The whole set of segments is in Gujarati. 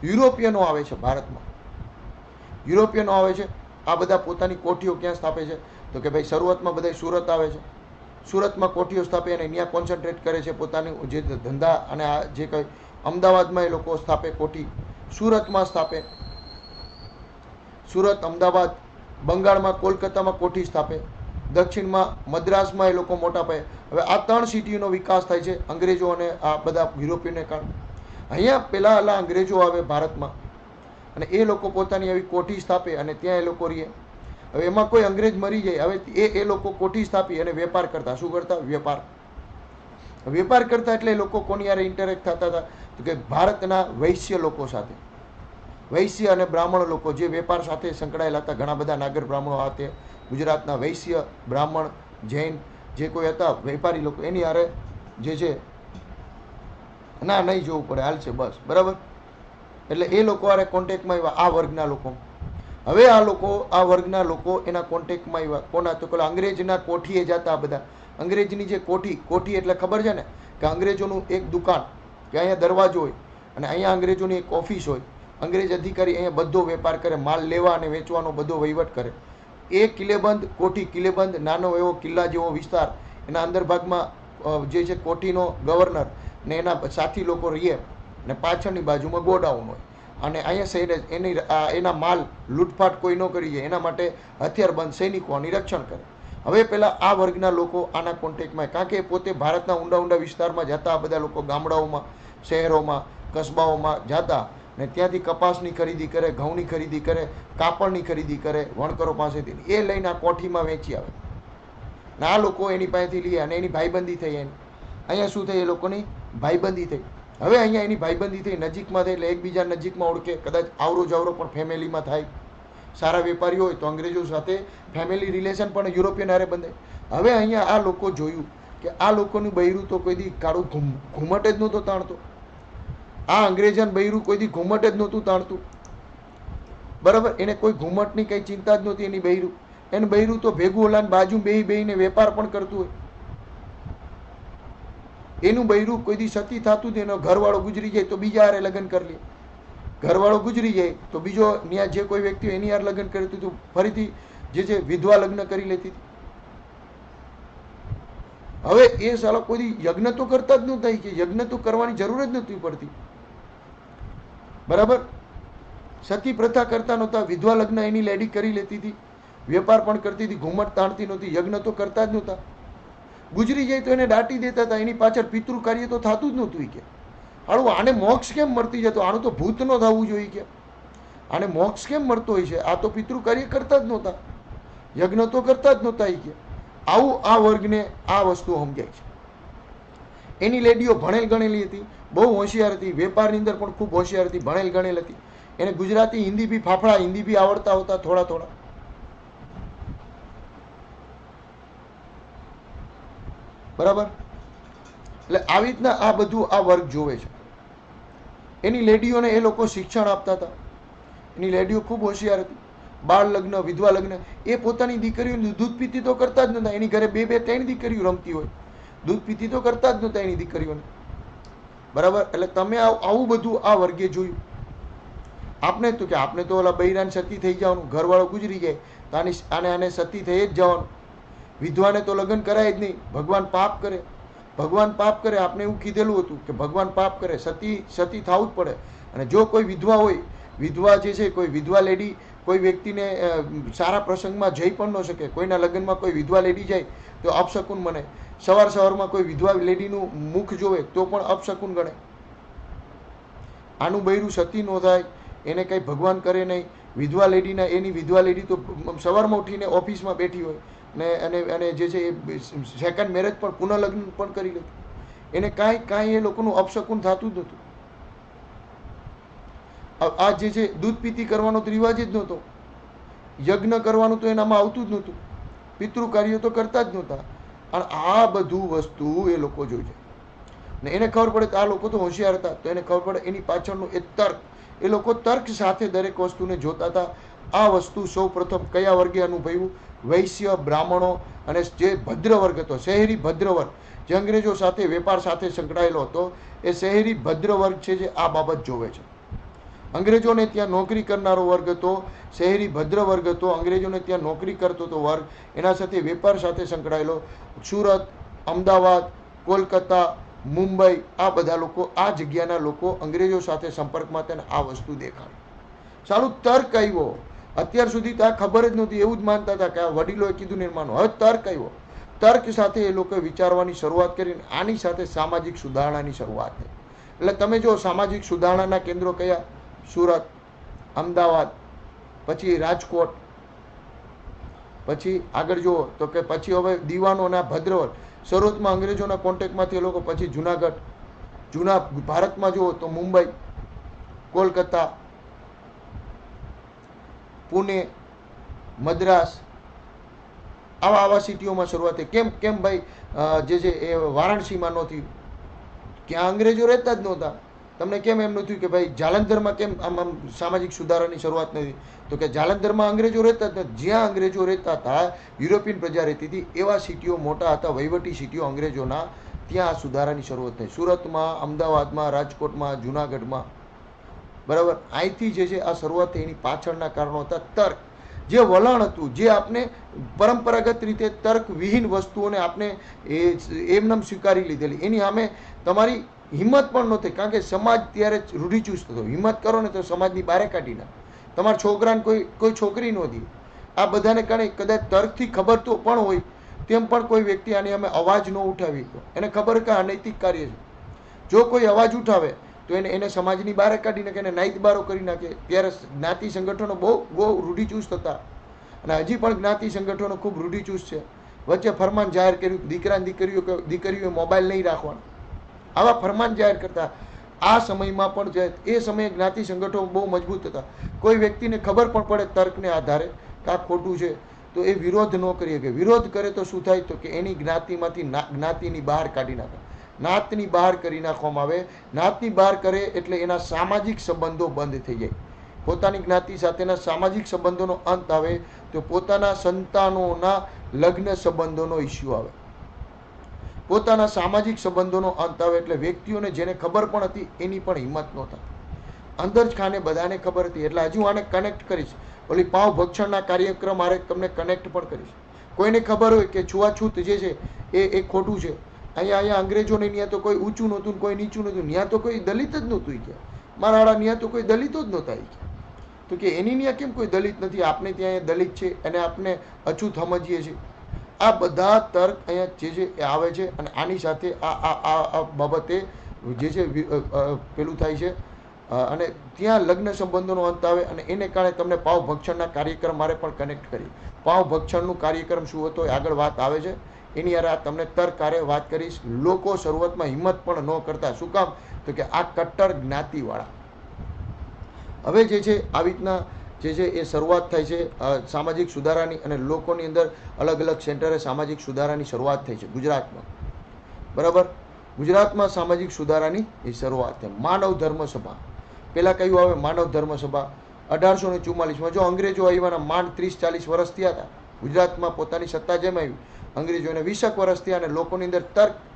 યુરોપિયનો આવે છે ભારતમાં, યુરોપિયનો આવે છે. આ બધા પોતાની કોઠીઓ ક્યાં સ્થાપે છે? તો કે ભાઈ શરૂઆતમાં બધા સુરત આવે છે, સુરતમાં કોઠીઓ સ્થાપે અને ત્યાં કોન્સન્ટ્રેટ કરે છે પોતાની જે ધંધા અને આ જે કંઈ. અમદાવાદમાં એ લોકો સ્થાપે કોઠી, સુરતમાં સ્થાપે, સુરત, અમદાવાદ, બંગાળમાં કોલકાતામાં કોઠી સ્થાપે, દક્ષિણમાં મદ્રાસમાં એ લોકો મોટા પાયે. હવે આ 3 સિટીનો વિકાસ થાય છે અંગ્રેજો અને આ બધા યુરોપિયનને કારણે. અહીંયા પહેલાં અંગ્રેજો આવે ભારતમાં અને એ લોકો પોતાની આવી કોઠી સ્થાપે અને ત્યાં એ લોકો રહે. હવે એમાં કોઈ અંગ્રેજ મરી જાય, હવે એ લોકો કોઠી સ્થાપી અને વેપાર કરતા. શું કરતા? વેપાર કરતા. એટલે એ લોકો કોની યારે ઇન્ટરેક્ટ થતા હતા? તો કે ભારતના વૈશ્ય લોકો સાથે, વૈશ્ય અને બ્રાહ્મણ લોકો જે વેપાર સાથે સંકળાયેલા હતા. ઘણા બધા નાગર બ્રાહ્મણો હતા ગુજરાતના, વૈશ્ય, બ્રાહ્મણ, જૈન જે કોઈ હતા વેપારી લોકો, એની યારે જે છે ના નહીં જોવું પડે, હાલ છે બસ, બરાબર. એટલે એ લોકો આરે કોન્ટેક્ટમાં આવ્યા આ વર્ગના લોકો. હવે આ વર્ગના લોકો એના કોન્ટેક્ટમાં આવ્યા કોના? તો પેલા અંગ્રેજના કોઠીએ જતા. બધા અંગ્રેજની જે કોઠી એટલે ખબર છે ને કે અંગ્રેજોનું એક દુકાન કે અહીંયા દરવાજો હોય અને અહીંયા અંગ્રેજોની એક ઓફિસ હોય. અંગ્રેજ અધિકારી અહીંયા બધો વેપાર કરે, માલ લેવા અને વેચવાનો બધો વહીવટ કરે. એ કિલ્લેબંધ કોઠી, કિલ્લેબંધ નાનો એવો કિલ્લા જેવો વિસ્તાર, એના અંદર ભાગમાં જે છે કોઠીનો ગવર્નર ને એના સાથી લોકો રહીએ ને પાછળની બાજુમાં ગોડાઉન હોય. અને અહીંયા એના માલ લૂંટફાટ કોઈ ન કરી જાય એના માટે હથિયારબંધ સૈનિકો નિરીક્ષણ કરે. હવે પહેલાં આ વર્ગના લોકો આના કોન્ટેક્ટમાં, કારણ કે પોતે ભારતના ઊંડા વિસ્તારમાં જતા. આ બધા લોકો ગામડાઓમાં, શહેરોમાં, કસ્બાઓમાં જતા ને ત્યાંથી કપાસની ખરીદી કરે, ઘઉંની ખરીદી કરે, કાપડની ખરીદી કરે વણકરો પાસેથી. એ લઈને આ કોઠીમાં વેચી આવે ને આ લોકો એની પાસેથી લઈએ અને એની ભાઈબંધી થઈ. એની અહીંયા શું થઈ? એ લોકોની ભાઈબંધી થઈ. હવે અહીંયા એની ભાઈબંધી થઈ, નજીકમાં થઈ, એટલે એકબીજા નજીકમાં ઓળખે. કદાચ આવરો જાવરો પણ ફેમિલીમાં થાય. સારા વેપારીઓ હોય તો અંગ્રેજો સાથે ફેમિલી રિલેશન પણ યુરોપિયન હારે બંધાય. હવે અહીંયા આ લોકો જોયું કે આ લોકોનું બૈરું તો કોઈ દી કાળું ઘુમટ જ નહોતો તાણતો. આ અંગ્રેજન બૈરું કોઈ દી ઘુમટ જ નહોતું તાણતું, બરાબર. એને કોઈ ઘુમટની કંઈ ચિંતા જ નહોતી. એની બૈરું, એને બૈરું તો ભેગું ઓલાને બાજુ બેહીને વેપાર પણ કરતું હોય. એનું બૈરું કોઈ દી સતી થતું હતું. એનો ઘરવાળો ગુજરી જાય તો બીજા હારે લગ્ન કરી લે, ઘરવાળો ગુજરી જાય તો બીજો ત્યાં જે કોઈ વ્યક્તિ એની હારે લગ્ન કરતું હતું, ફરીથી જે છે વિધવા લગ્ન કરી લેતી હતી. હવે એ સાલા કોઈ દી યજ્ઞ તો કરતા જ નહોતા, કે યજ્ઞ તો કરવાની જરૂર જ નહોતી પડતી, બરાબર. સતી પ્રથા કરતા નહોતા, વિધવા લગ્ન એની લેડી કરી લેતી હતી, વેપાર પણ કરતી હતી, ઘુમટ તાણતી નહોતી, યજ્ઞ તો કરતા જ નહોતા. ગુજરી જાય તો એને દાટી દેતા હતા. એની પાછળ પિતૃ કાર્ય તો થતું જ નહોતું. કે હાળું આને મોક્ષ કેમ મળતી જતો? આનું તો ભૂત ન થવું જોઈએ. કે આને મોક્ષ કેમ મળતો હોય છે? આ તો પિતૃ કાર્ય કરતા જ નહોતા, યજ્ઞ તો કરતા જ નહોતા. કે આવું આ વર્ગને આ વસ્તુ સમજાય છે. એની લેડીઓ ભણેલ ગણેલી હતી, બહુ હોશિયાર હતી, વેપારની અંદર પણ ખૂબ હોશિયાર હતી, ભણેલ ગણેલ હતી. એને ગુજરાતી, હિન્દી બી ફાફડા, હિન્દી બી આવડતા હોતા થોડા. બરાબર. એટલે આવી રીતના આ બધું આ વર્ગ જોવે છે. એની લેડીઓને એ લોકો શિક્ષણ આપતા હતા. એની લેડીઓ ખૂબ હોશિયાર હતી. બાળ લગ્ન, વિધવા લગ્ન, એ પોતાની દીકરીઓને દૂધ પીતી તો કરતા જ નહોતા. એની ઘરે 2-3 દીકરીઓ રમતી હોય, દૂધ પીતી તો કરતા જ નહોતા એની દીકરીઓને, બરાબર. એટલે તમે આવું બધું આ વર્ગે જોયું. આપણે તો ઓલા બૈરાન સતી થઈ જવાનું, ઘરવાળો ગુજરી જાય તો આને સતી થઈ જ જવાનું. વિધવાને તો લગ્ન કરાય જ નહીં. ભગવાન પાપ કરે, આપણે એવું કીધેલું હતું કે ભગવાન પાપ કરે, સતી થવું જ પડે. અને જો કોઈ વિધવા હોય, વિધવા જે છે, કોઈ વિધવા લેડી કોઈ વ્યક્તિને સારા પ્રસંગમાં જઈ પણ ન શકે. કોઈના લગ્નમાં કોઈ વિધવા લેડી જાય તો અપશકુન મને. સવારમાં કોઈ વિધવા લેડીનું મુખ જોવે તો પણ અપશકુન ગણે. આનું બૈરું સતી ન થાય, એને કંઈ ભગવાન કરે નહીં. એની વિધવા લેડી તો સવારમાં ઉઠીને ઓફિસમાં બેઠી હોય ને અને જે છે એ સેકન્ડ મેરેજ પણ પુનઃલગ્ન પણ કરી લેતી. એને કાંઈ એ લોકોનું અપશકુન થતું જ નહોતું. આ જે છે દૂધ પીતી કરવાનો તો રિવાજ જ નહોતો, યજ્ઞ કરવાનું તો એનામાં આવતું જ નહોતું, પિતૃ કાર્યો તો કરતા જ નહોતા. અને આ બધું વસ્તુ એ લોકો જોઈ છે ને એને ખબર પડે કે આ લોકો તો હોશિયાર હતા, તો એને ખબર પડે એની પાછળનું એ તર્ક. એ લોકો તર્ક સાથે દરેક વસ્તુને જોતા હતા. આ વસ્તુ સૌ પ્રથમ કયા વર્ગે અનુભવ્યું? વૈશ્ય, બ્રાહ્મણો અને જે ભદ્ર વર્ગ હતો, શહેરી ભદ્ર વર્ગ, જે અંગ્રેજો સાથે વેપાર સાથે સંકળાયેલો હતો, એ શહેરી ભદ્ર વર્ગ છે જે આ બાબત જોવે છે. અંગ્રેજોને ત્યાં નોકરી કરનારો વર્ગ હતો, શહેરી ભદ્ર વર્ગ હતો, અંગ્રેજોને ત્યાં નોકરી કરતો હતો વર્ગ, એના સાથે વેપાર સાથે સંકળાયેલો સુરત, અમદાવાદ, કોલકાતા, મુંબઈ, આ બધા લોકો, આ જગ્યાના લોકો અંગ્રેજો સાથે સંપર્કમાં તેને આ વસ્તુ દેખાડી. સારું, તર્ક આવ્યો. અત્યાર સુધી તો આ ખબર જ નહોતી, એવું જ માનતા હતા કે આ વડીલોએ કીધું ને માનો. હવે તર્ક આવ્યો. તર્ક સાથે એ લોકોએ વિચારવાની શરૂઆત કરીને આની સાથે સામાજિક સુધારણાની શરૂઆત થઈ. એટલે તમે જો સામાજિક સુધારણાના કેન્દ્રો કયા? સુરત, અમદાવાદ, પછી રાજકોટ, પછી આગળ જુઓ તો કે પછી હવે દીવાનોના ભદ્રવર, શરૂઆતમાં અંગ્રેજોના કોન્ટેક્ટમાંથી એ લોકો, પછી જુનાગઢ, ભારતમાં જુઓ તો મુંબઈ, કોલકાતા, પુણે, મદ્રાસ, આવા સિટીઓમાં શરૂઆત થઈ. કેમ ભાઈ જે એ વારાણસીમાં નહોતી? ક્યાં અંગ્રેજો રહેતા જ નહોતા. તમને કેમ એમ નહોતું કે ભાઈ જાલંધરમાં કેમ આમ સામાજિક સુધારાની શરૂઆત નથી? તો કે જાલંધરમાં અંગ્રેજો રહેતા જ નથી. જ્યાં અંગ્રેજો રહેતા હતા, યુરોપિયન પ્રજા રહેતી હતી, એવા સિટીઓ મોટા હતા, વહીવટી સિટીઓ અંગ્રેજોના, ત્યાં આ સુધારાની શરૂઆત થઈ. સુરતમાં, અમદાવાદમાં, રાજકોટમાં, જુનાગઢમાં, બરાબર. અહીંથી જે છે આ શરૂઆત થઈ. એની પાછળના કારણો હતા તર્ક. જે વલણ હતું, જે આપણે પરંપરાગત રીતે તર્ક વિહીન વસ્તુઓને આપણે એમનેમ સ્વીકારી લીધેલી, એની સામે તમારી હિંમત પણ નહોતી. કારણ કે સમાજ ત્યારે રૂઢિચુસ્ત હતો. હિંમત કરો ને તો સમાજની બહાર કાઢી નાખે. તમારા છોકરાને કોઈ છોકરી નહોતી. આ બધાને કારણે કદાચ તર્કથી ખબર તો પણ હોય, તેમ પણ કોઈ વ્યક્તિ આની અમે અવાજ ન ઉઠાવી. એને ખબર કે અનૈતિક કાર્ય છે. જો કોઈ અવાજ ઉઠાવે તો એને સમાજની બહાર કાઢી નાખે, એને નાઈતબારો કરી નાખે. ત્યારે જ્ઞાતિ સંગઠનો બહુ રૂઢિચુસ્ત હતા, અને હજી પણ જ્ઞાતિ સંગઠનો ખૂબ રૂઢિચુસ્ત છે. વચ્ચે ફરમાન જાહેર કર્યું, દીકરા દીકરીઓએ મોબાઈલ નહીં રાખવાનો, આવા ફરમાન જાહેર કરતા. આ સમયમાં પણ જે એ સમયે જ્ઞાતિ સંગઠનો બહુ મજબૂત હતા. કોઈ વ્યક્તિને ખબર પણ પડે તર્કને આધારે કે આ ખોટું છે, તો એ વિરોધ ન કરી શકે. વિરોધ કરે તો શું થાય? તો કે એની જ્ઞાતિમાંથી જ્ઞાતિની બહાર કાઢી નાખે, નાતની બહાર કરી નાખવામાં આવે. નાતની બહાર કરે એટલે એના સામાજિક સંબંધો બંધ થઈ જાય. પોતાની જ્ઞાતિ સાથેના સામાજિક સંબંધોનો અંત આવે તો પોતાના સંતાનોના લગ્ન સંબંધોનો ઇસ્યુ આવે. પોતાના સામાજિક સંબંધોનો અંત આવે એટલે વ્યક્તિઓને જેને ખબર પણ હતી એની પણ હિંમત નહોતા. અંદર જ ખાને બધાને ખબર હતી. એટલે હજુ આને કનેક્ટ કરીશ, ઓલી પાવ ભક્ષણના કાર્યક્રમ આરે તમને કનેક્ટ પણ કરીશ. કોઈને ખબર હોય કે છૂઆછૂત જે છે એ ખોટું છે. અહીંયા અંગ્રેજોને ત્યાં તો કોઈ ઊંચું નહોતું, કોઈ નીચું નહોતું, ત્યાં તો કોઈ દલિત જ નહોતું. કે મારા ત્યાં તો કોઈ દલિતો જ નહોતા. તો કે એની ત્યાં કેમ કોઈ દલિત નથી? આપણે ત્યાં દલિત છે અને આપણે અછૂત સમજીએ છીએ. આ બધા તર્ક અહીંયા જે છે એ આવે છે, અને આની સાથે આ બાબતે જે છે પેલું થાય છે, અને ત્યાં લગ્ન સંબંધોનો અંત આવે, અને એને કારણે તમને પાવ ભક્ષણના કાર્યક્રમ મારે પણ કનેક્ટ કરી. પાવ ભક્ષણનું કાર્યક્રમ શું હતો એ આગળ વાત આવે છે. એની યાર તમને તર્ક આરે વાત કરીશ. લોકો શરૂઆતમાં હિંમત પણ ન કરતા. શું કામ? તો કે આ કટ્ટર જ્ઞાતિવાળા. હવે જે છે આવી રીતના જે છે એ શરૂઆત થાય છે સામાજિક સુધારાની, અને લોકોની અંદર અલગ અલગ સેન્ટરે સામાજિક સુધારાની શરૂઆત થઈ છે ગુજરાતમાં. બરાબર, ગુજરાતમાં સામાજિક સુધારાની એ શરૂઆત થઈ. માનવ ધર્મ સભા પહેલાં કયું આવે? માનવ ધર્મ સભા 1844માં. જો અંગ્રેજો આવ્યાના માંડ 30-40 વર્ષ થયા હતા. ગુજરાતમાં પોતાની સત્તા જમાવી. અંગ્રેજોને 20 વર્ષ થયા, અને લોકોની અંદર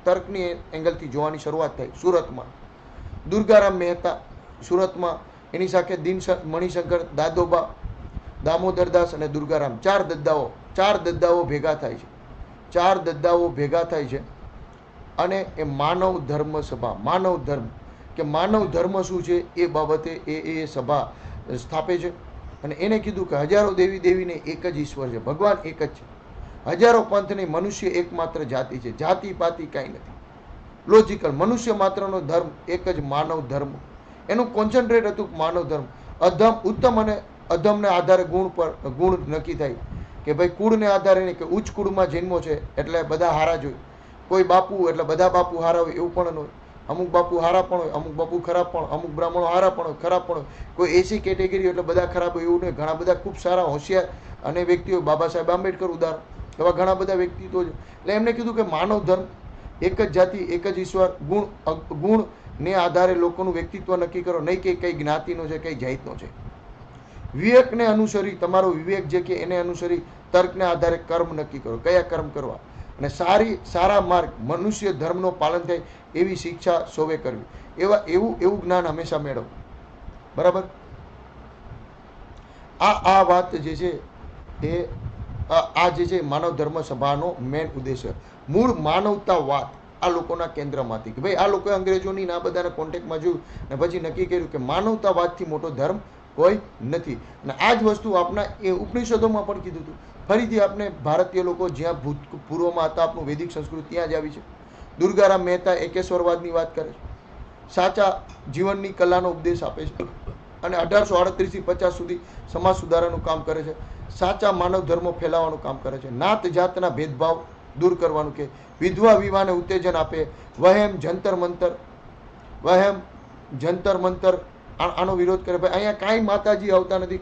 તર્કની એંગલથી જોવાની શરૂઆત થઈ. સુરતમાં દુર્ગારામ મહેતા, સુરતમાં એની સાથે મણિશંકર, દાદોબા, દામોદરદાસ અને દુર્ગારામ, ચાર દદ્દાઓ ભેગા થાય છે. ચાર દદ્દાઓ ભેગા થાય છે, અને એ માનવ ધર્મ સભા, માનવ ધર્મ કે માનવ ધર્મ શું છે એ બાબતે એ સભા સ્થાપે છે. અને એને કીધું કે હજારો દેવી દેવીને એક જ ઈશ્વર છે, ભગવાન એક જ છે. હજારો પંથ નહીં, મનુષ્ય એકમાત્ર જાતિ છે, જાતિ પાતિ કાંઈ નથી. લોજિકલ, મનુષ્ય માત્રનો ધર્મ એક જ માનવ ધર્મ. એનું કોન્સન્ટ્રેટ હતું માનવ ધર્મ. ઉત્તમ અને અધમને આધારે ગુણ નક્કી થાય. કે ભાઈ કુળને આધારે નહીં, કે ઉચ્ચ કુળમાં જન્મો છે એટલે બધા હારા જ હોય. કોઈ બાપુ એટલે બધા બાપુ હારા હોય એવું પણ ન હોય. અમુક બાપુ હારા પણ હોય, અમુક બાપુ ખરાબ પણ હોય, અમુક બ્રાહ્મણો હારા પણ હોય, ખરાબ પણ હોય. કોઈ એસી કેટેગરી એટલે બધા ખરાબ હોય એવું નહીં. ઘણા બધા ખૂબ સારા હોશિયાર અને વ્યક્તિઓ, બાબા સાહેબ આંબેડકર ઉદાહરણ, એવા ઘણા બધા વ્યક્તિત્વો છે. એટલે એમને કીધું કે માનવ ધર્મ એક જ જાતિ, એક જ ઈશ્વર, ગુણ ને આધારે લોકોનું વ્યક્તિત્વ નક્કી કરો, નહીં કે કઈ જ્ઞાતિનો છે, કઈ જાતનો છે. વિવેકને અનુસરી, તમારો વિવેક જે કે એને અનુસરી તર્કને આધારે કર્મ નક્કી કરો, કયા કર્મ કરવા, અને સારા માર્ગ, મનુષ્ય ધર્મનો પાલન થાય એવી શિક્ષા સૌએ કરવી. એવું જ્ઞાન હંમેશા મેળવો. બરાબર. આ વાત જે છે એ આ જે છે માનવ ધર્મ સભાનો મેન ઉદ્દેશ્ય, મૂળ માનવતાવાદ આ લોકોના કેન્દ્રમાંથી, કે ભાઈ આ લોકોએ અંગ્રેજોની આ બધાના કોન્ટેક્ટમાં જોયું ને પછી નક્કી કર્યું કે માનવતાવાદથી મોટો ધર્મ કોઈ નથી. અને આ જ વસ્તુ આપણા એ ઉપનિષદોમાં પણ કીધું હતું. ફરીથી આપણે ભારતીય લોકો જ્યાં પૂર્વમાં હતા, આપણું વૈદિક સંસ્કૃતિ ત્યાં જ આવી છે. દુર્ગારામ મહેતા એકેશ્વરવાદની વાત કરે છે, સાચા જીવનની કલાનો ઉપદેશ આપે છે, અને 1838થી 50 સુધી સમાજ સુધારાનું કામ કરે છે, સાચા માનવ ધર્મો ફેલાવવાનું કામ કરે છે, નાત જાતના ભેદભાવ દૂર કરવાનું કે, વિધવા વિવાહને ઉત્તેજન આપે, વહેમ જંતર મંતર આનો વિરોધ કરે. ભાઈ અહીંયા કાંઈ માતાજી આવતા નથી,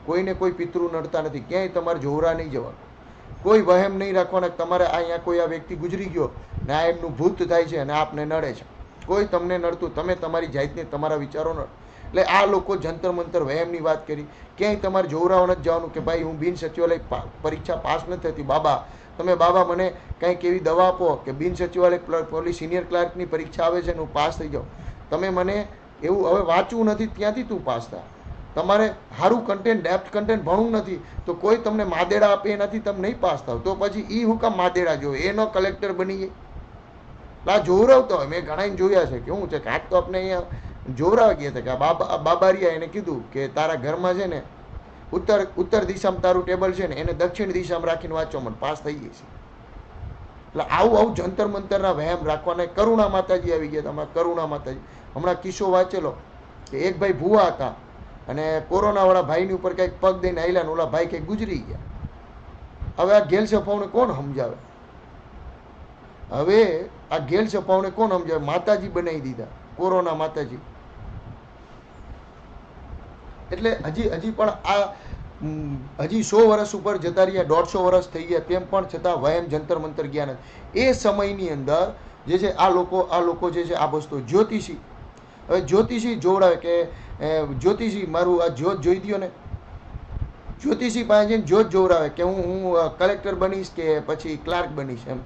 કોઈને કોઈ પિતૃ નડતા નથી, ક્યાંય તમારે જોરા નહીં જવાનું, કોઈ વહેમ નહીં રાખવાના. તમારે અહીંયા કોઈ આ વ્યક્તિ ગુજરી ગયો ને આ એમનું ભૂત થાય છે અને આપને નડે છે, કોઈ તમને નડતું, તમે તમારી જાતને તમારા વિચારો નડ. એટલે આ લોકો જંતર મંતર વહેમની વાત કરી. ક્યાંય તમારે જોરાવા નથી જવાનું કે ભાઈ હું બિન સચિવાલય પરીક્ષા પાસ નથી થતી, બાબા મને કંઈક એવી દવા આપો કે બિન સચિવાલય પોલીસ સિનિયર ક્લાર્કની પરીક્ષા આવે છે ને હું પાસ થઈ જાઉં. તમે મને એવું હવે વાંચવું નથી, ત્યાંથી તું પાસ થા. તમારે સારું કન્ટેન્ટ, ડેપ્થ કન્ટેન્ટ ભણવું નથી તો કોઈ તમને માદેડા આપે એનાથી તમે નહીં પાસ થાવ. તો પછી એ હું કામ માદેડા જોવે, એનો કલેક્ટર બની જાય. આ જોવરાવતો હોય, મેં ઘણા જોયા છે કે શું છે કે આજ તો આપણે અહીંયા જોવરાવા ગયા હતા કે બાબારિયા એને કીધું કે તારા ઘરમાં છે ને ઉત્તર દિશામાં તારું ટેબલ છે ને એને દક્ષિણ દિશામાં રાખીને વાંચો, મને પાસ થઈ ગઈ છે. એટલે આવું જંતર મંતરના વહેમ રાખવાના. કરુણા માતાજી આવી ગયા હતા, કરુણા માતાજી હમણાં કિસ્સો વાંચેલો કે એક ભાઈ ભૂવા હતા અને કોરોનાવાળા ભાઈની ઉપર કંઈક પગ દઈને આવેલા ને ઓલા ભાઈ કંઈક ગુજરી ગયા. હવે આ ગેલ સફાવને કોણ સમજાવે? હવે આ ગેલ સફાવને કોણ સમજાવે? માતાજી બનાવી દીધા, કોરોના માતાજી. એટલે હજી પણ આ હજી 100 વર્ષ ઉપર જતા રહ્યા, 150 વર્ષ થઈ ગયા, તેમ પણ છતાં વહેમ જંતર મંતર ગયા નથી. એ સમયની અંદર જે છે આ લોકો જે છે આ વસ્તુ જ્યોતિષી, હવે જ્યોતિષી જોડાવે કે જ્યોતિષી મારું આ જ્યોત જોઈ દો ને, જ્યોતિષી પાસે જઈને જ્યોત જોવડાવે કે હું કલેક્ટર બનીશ કે પછી ક્લાર્ક બનીશ. એમ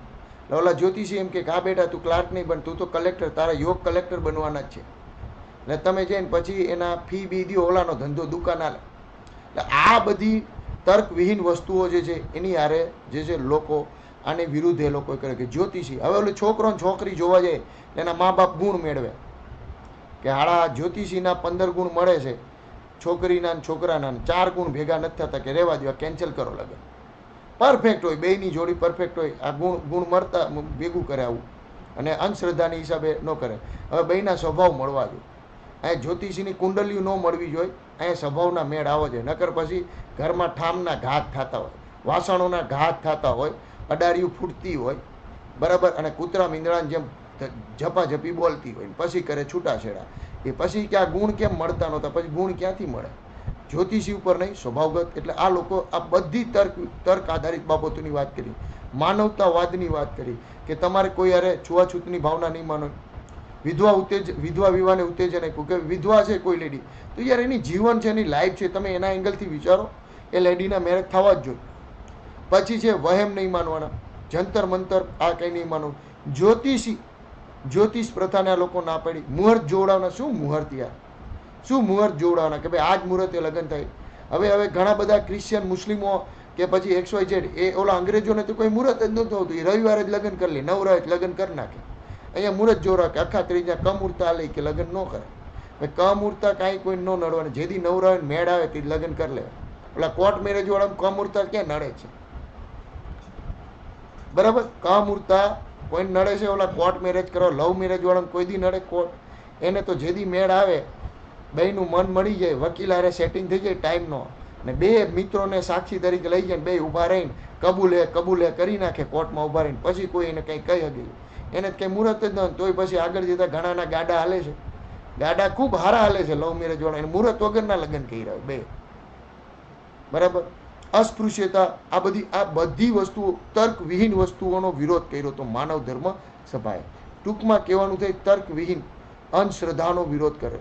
ઓલા જ્યોતિષી એમ કે હા બેટા તું ક્લાર્ક નહીં બન, તું તો કલેક્ટર, તારા યોગ કલેક્ટર બનવાના જ છે. એટલે તમે જઈને પછી એના ફી બી દો, ઓલાનો ધંધો દુકાન હાલે. એટલે આ બધી તર્કવિહીન વસ્તુઓ જે છે એની હારે જે છે લોકો આને વિરુદ્ધ એ લોકો કરે કે જ્યોતિષી. હવે ઓલો છોકરો ને છોકરી જોવા જાય એના મા બાપ ગુણ મેળવે કે હાડા જ્યોતિષીના 15 ગુણ મળે છે, છોકરીના છોકરાના 4 ગુણ ભેગા નથી થતા, કે રહેવા દો કેન્સલ કરો લગન. પરફેક્ટ હોય, બેયની જોડી પરફેક્ટ હોય, આ ગુણ મળતા ભેગું કરે આવું, અને અંધશ્રદ્ધાની હિસાબે ન કરે. હવે બેયના સ્વભાવ મળવા જોઈએ. અહીંયા જ્યોતિષીની કુંડલીઓ ન મળવી જોઈએ, અહીંયા સ્વભાવના મેળ આવો જોઈએ. નકર પછી ઘરમાં ઠામના ઘાત થતા હોય, વાસણોના ઘાત થતા હોય, અડારીઓ ફૂટતી હોય, બરાબર, અને કૂતરા મીંદડાની જેમ ઝપાઝપી બોલતી હોય, પછી કરે છૂટાછેડા. એ પછી ક્યાં ગુણ કેમ મળતા નહોતા, પછી ગુણ ક્યાંથી મળે? જ્યોતિષી ઉપર નહીં, સ્વભાવગત. એટલે આ લોકો આ બધી તર્ક આધારિત બાબતોની વાત કરી, માનવતાવાદની વાત કરી કે તમારે કોઈ અરે છૂઆછૂતની ભાવના નહીં માનો. વિધવા વિવાહને ઉત્તેજન આપ્યું કે વિધવા છે કોઈ લેડી, તો યાર એની જીવન છે, એની લાઈફ છે, તમે એના એંગલથી વિચારો. એ લેડીના મેરેજ થવા જ જોઈએ. પછી છે વહેમ નહીં માનવાના, જંતર મંતર આ કંઈ નહીં માનવું. જ્યોતિષ પ્રથાને આ લોકો ના પાડી. મુહૂર્ત જોડાવાના, શું મુહૂર્ત યાર, શું મુહૂર્ત જોડાવાના કે ભાઈ આ જ મુહૂર્તે લગ્ન થાય? હવે ઘણા બધા ક્રિશ્ચિયન મુસ્લિમો કે પછી XYZ એ ઓલા અંગ્રેજોને તો કોઈ મુહૂર્ત જ નહોતું આવતું, એ રવિવારે જ લગ્ન કરી લે, નવરાવે જ લગ્ન કરી નાખે. અહીંયા મુહૂર્ત જોરા કે આખા ત્રીજા કમૂર્તા લે કે લગ્ન ન કરે. કમૂર્તા કાંઈ કોઈ ન નડવાને, જેથી નવરાવે મેળ આવે તે લગ્ન કરી લે. ઓલા કોર્ટ મેરેજ વાળા કમૂર્તા ક્યાં નડે છે? બરાબર, કમૂર્તા કોઈ નડે છે? ઓલા કોર્ટ મેરેજ કરો, લવ મેરેજ વાળાને કોઈ દી નડે? કોર્ટ એને તો જેથી મેળ આવે, બેયનું મન મળી જાય, વકીલ હારે સેટિંગ થઈ જાય ટાઈમનો, ને બે મિત્રોને સાક્ષી તરીકે લઈ જાય, બે ઊભા રહીને કબૂલે કરી નાખે કોર્ટમાં ઊભા રહીને, પછી કોઈ એને કંઈ કહી શકે? એને કંઈ મુહૂર્ત જ ન, તોય પછી આગળ જતા ઘણાના ગાડા હાલે છે, ગાડા ખૂબ હારા હાલે છે લવ મેરેજ વાળા, એને મુહૂર્ત વગરના લગ્ન કરી રહ્યા બે. બરાબર, અસ્પૃશ્યતા, આ બધી વસ્તુઓ, તર્કવિહીન વસ્તુઓનો વિરોધ કર્યો તો માનવ ધર્મ સભાએ. ટૂંકમાં કહેવાનું થાય તર્કવિહીન અંધશ્રદ્ધાનો વિરોધ કરે.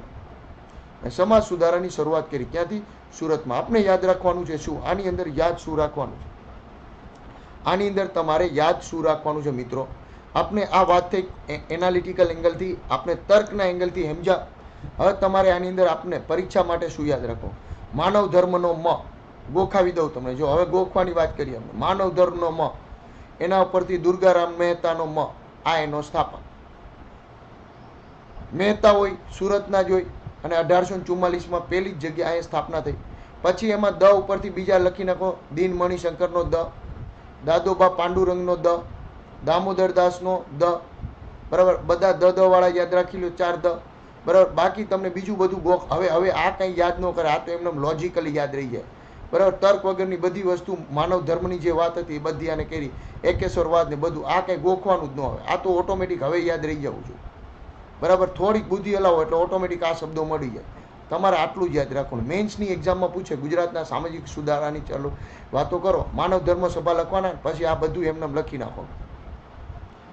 સમાજ સુધારાની શરૂઆત કરી ક્યાંથી? સુરતમાં. આપણે યાદ રાખવાનું છે શું? આની અંદર યાદ શું રાખવાનું છે? આની અંદર તમારે યાદ શું રાખવાનું છે મિત્રો? આપણે આ વાત થઈ એનાલિટિકલ એંગલથી, આપણે તર્કના એંગલથી સમજ્યા. હવે તમારે આની અંદર આપણે પરીક્ષા માટે શું યાદ રાખો? માનવ ધર્મનો મ ગોખાવી દઉં તમને. જો હવે ગોખવાની વાત કરીએ આપણે. માનવ ધર્મનો મ, એના ઉપરથી દુર્ગારામ મહેતાનો મ, આ એનો સ્થાપક. મહેતા હોય સુરતના જ હોય અને 1844માં પહેલી જ જગ્યાએ અહીં સ્થાપના થઈ. પછી એમાં દ ઉપરથી બીજા લખી નાખો. દીન મણિશંકરનો દ, દાદોબા પાંડુરંગનો દ, દામોદરદાસનો દ, બરાબર. બધા દ વાળા યાદ રાખી લો, 4 દ, બરાબર. બાકી તમને બીજું બધું ગોખ. હવે આ કંઈ યાદ ન કરે, આ તો એમને લોજિકલી યાદ રહી જાય, બરાબર. તર્ક વગરની બધી વસ્તુ, માનવ ધર્મની જે વાત હતી એ બધી આને કરી, એકેશ્વરવાદ ને બધું, આ કંઈ ગોખવાનું જ ન આવે. આ તો ઓટોમેટિક હવે યાદ રહી જવું છું, બરાબર. થોડીક બુદ્ધિ હલાવો એટલે ઓટોમેટિક આ શબ્દો મળી જાય. તમારે આટલું જ યાદ રાખવાનું. મેન્સની એક્ઝામમાં પૂછે ગુજરાતના સામાજિક સુધારાની ચાલો વાતો કરો, માનવ ધર્મ સભા લખવાના, પછી આ બધું એમને લખી નાખો.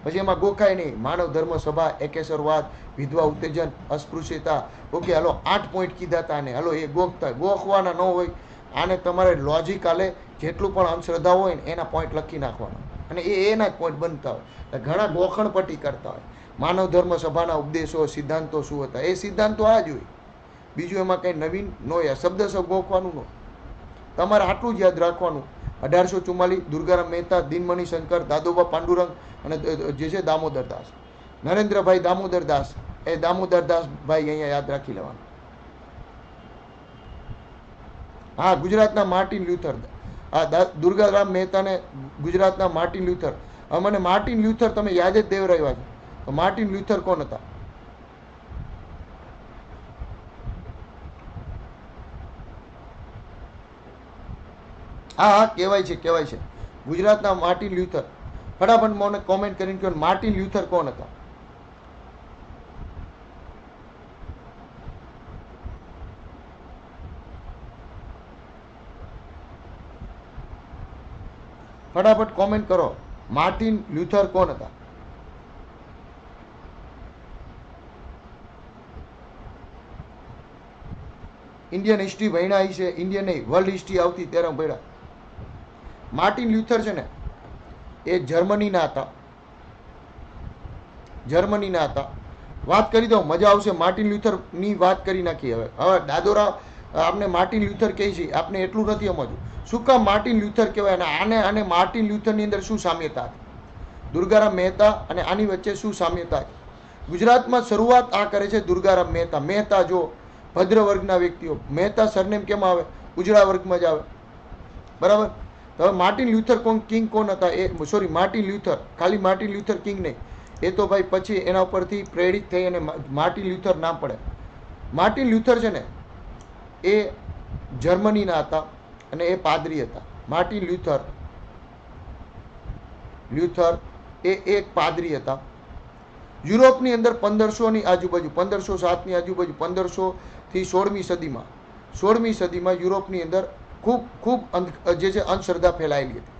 પછી એમાં ગોખાય નહીં. માનવ ધર્મ સભા, એકેશ્વરવાદ, વિધવા ઉત્તેજન, અસ્પૃશ્યતા, ઓકે હાલો 8 પોઈન્ટ કીધા હતા ને, હાલો એ ગોખવાના ન હોય. આને તમારે લોજિક હાલે, જેટલું પણ અંધશ્રદ્ધા હોય ને એના પોઈન્ટ લખી નાખવાના, અને એના જ પોઈન્ટ બનતા હોય. ઘણા ગોખણપટ્ટી કરતા હોય. માનવ ધર્મ સભાના ઉપદેશો, સિદ્ધાંતો શું હતા, એ સિદ્ધાંતો આ જ હોય. બીજું એમાં કંઈ નવીન ન હોય. શબ્દ ગોખવાનું ન. તમારે આટલું જ યાદ રાખવાનું. 1844 દુર્ગારામ મહેતા, દીનમણિ શંકર, દાદોબા પાંડુરંગ અને જે છે દામોદરદાસ, નરેન્દ્રભાઈ દામોદરદાસ, એ દામોદરદાસ ભાઈ અહીંયા યાદ રાખી લેવાનું. હા, ગુજરાતના માર્ટિન લ્યુથર. હા, દુર્ગારામ મહેતાને ગુજરાતના માર્ટિન લ્યુથર. હવે મને માર્ટિન લ્યુથર તમે યાદ જ દેવરાવ્યા છે. તો માર્ટિન લ્યુથર કોણ હતા? હા, કહેવાય છે. ગુજરાતના માર્ટિન લ્યુથર. ફટાફટ મને કોમેન્ટ કરીને કહો, માર્ટિન લ્યુથર કોણ હતા? ફટાફટ કોમેન્ટ કરો, માર્ટિન લ્યુથર કોણ હતા? ઇન્ડિયન હિસ્ટ્રી ભણ્યા છે, ઇન્ડિયન નહીં વર્લ્ડ હિસ્ટ્રી આવતી ત્યારે ભણ્યા. માર્ટિન લ્યુથર છે ને એ જર્મનીના હતા. વાત કરી દઉં, મજા આવશે. માર્ટિન લ્યુથરની વાત કરી નાખીએ. હવે દાદોરા આપણે માર્ટિન લ્યુથર કહે છે, આપણે એટલું નથી સમજવું શું કામ માર્ટિન લ્યુથર કહેવાય, અને આને માર્ટિન લ્યુથરની અંદર શું સામ્યતા હતી, દુર્ગારામ મહેતા અને આની વચ્ચે શું સામ્યતા હતી. ગુજરાતમાં શરૂઆત આ કરે છે દુર્ગારામ મહેતા. મહેતા જો ભદ્ર વર્ગના વ્યક્તિઓ, મહેતા સરનેમ કેમ આવે? ઉજળા વર્ગમાં જ આવે, બરાબર. હવે માર્ટિન લ્યુથર કિંગ કોણ હતા? માર્ટિન લ્યુથર, ખાલી માર્ટિન લ્યુથર કિંગ નહીં, એ તો ભાઈ પછી એના ઉપરથી પ્રેરિત થઈ અને માર્ટિન લ્યુથર નામ પડે. માર્ટિન લ્યુથર છે ને એ જર્મનીના હતા અને એ પાદરી હતા. માર્ટિન લ્યુથર એ એક પાદરી હતા. યુરોપની અંદર 1500ની આજુબાજુ, 1507ની આજુબાજુ, 1500 થી 16મી સદીમાં યુરોપની અંદર ખૂબ જે છે અંધશ્રદ્ધા ફેલાયેલી હતી.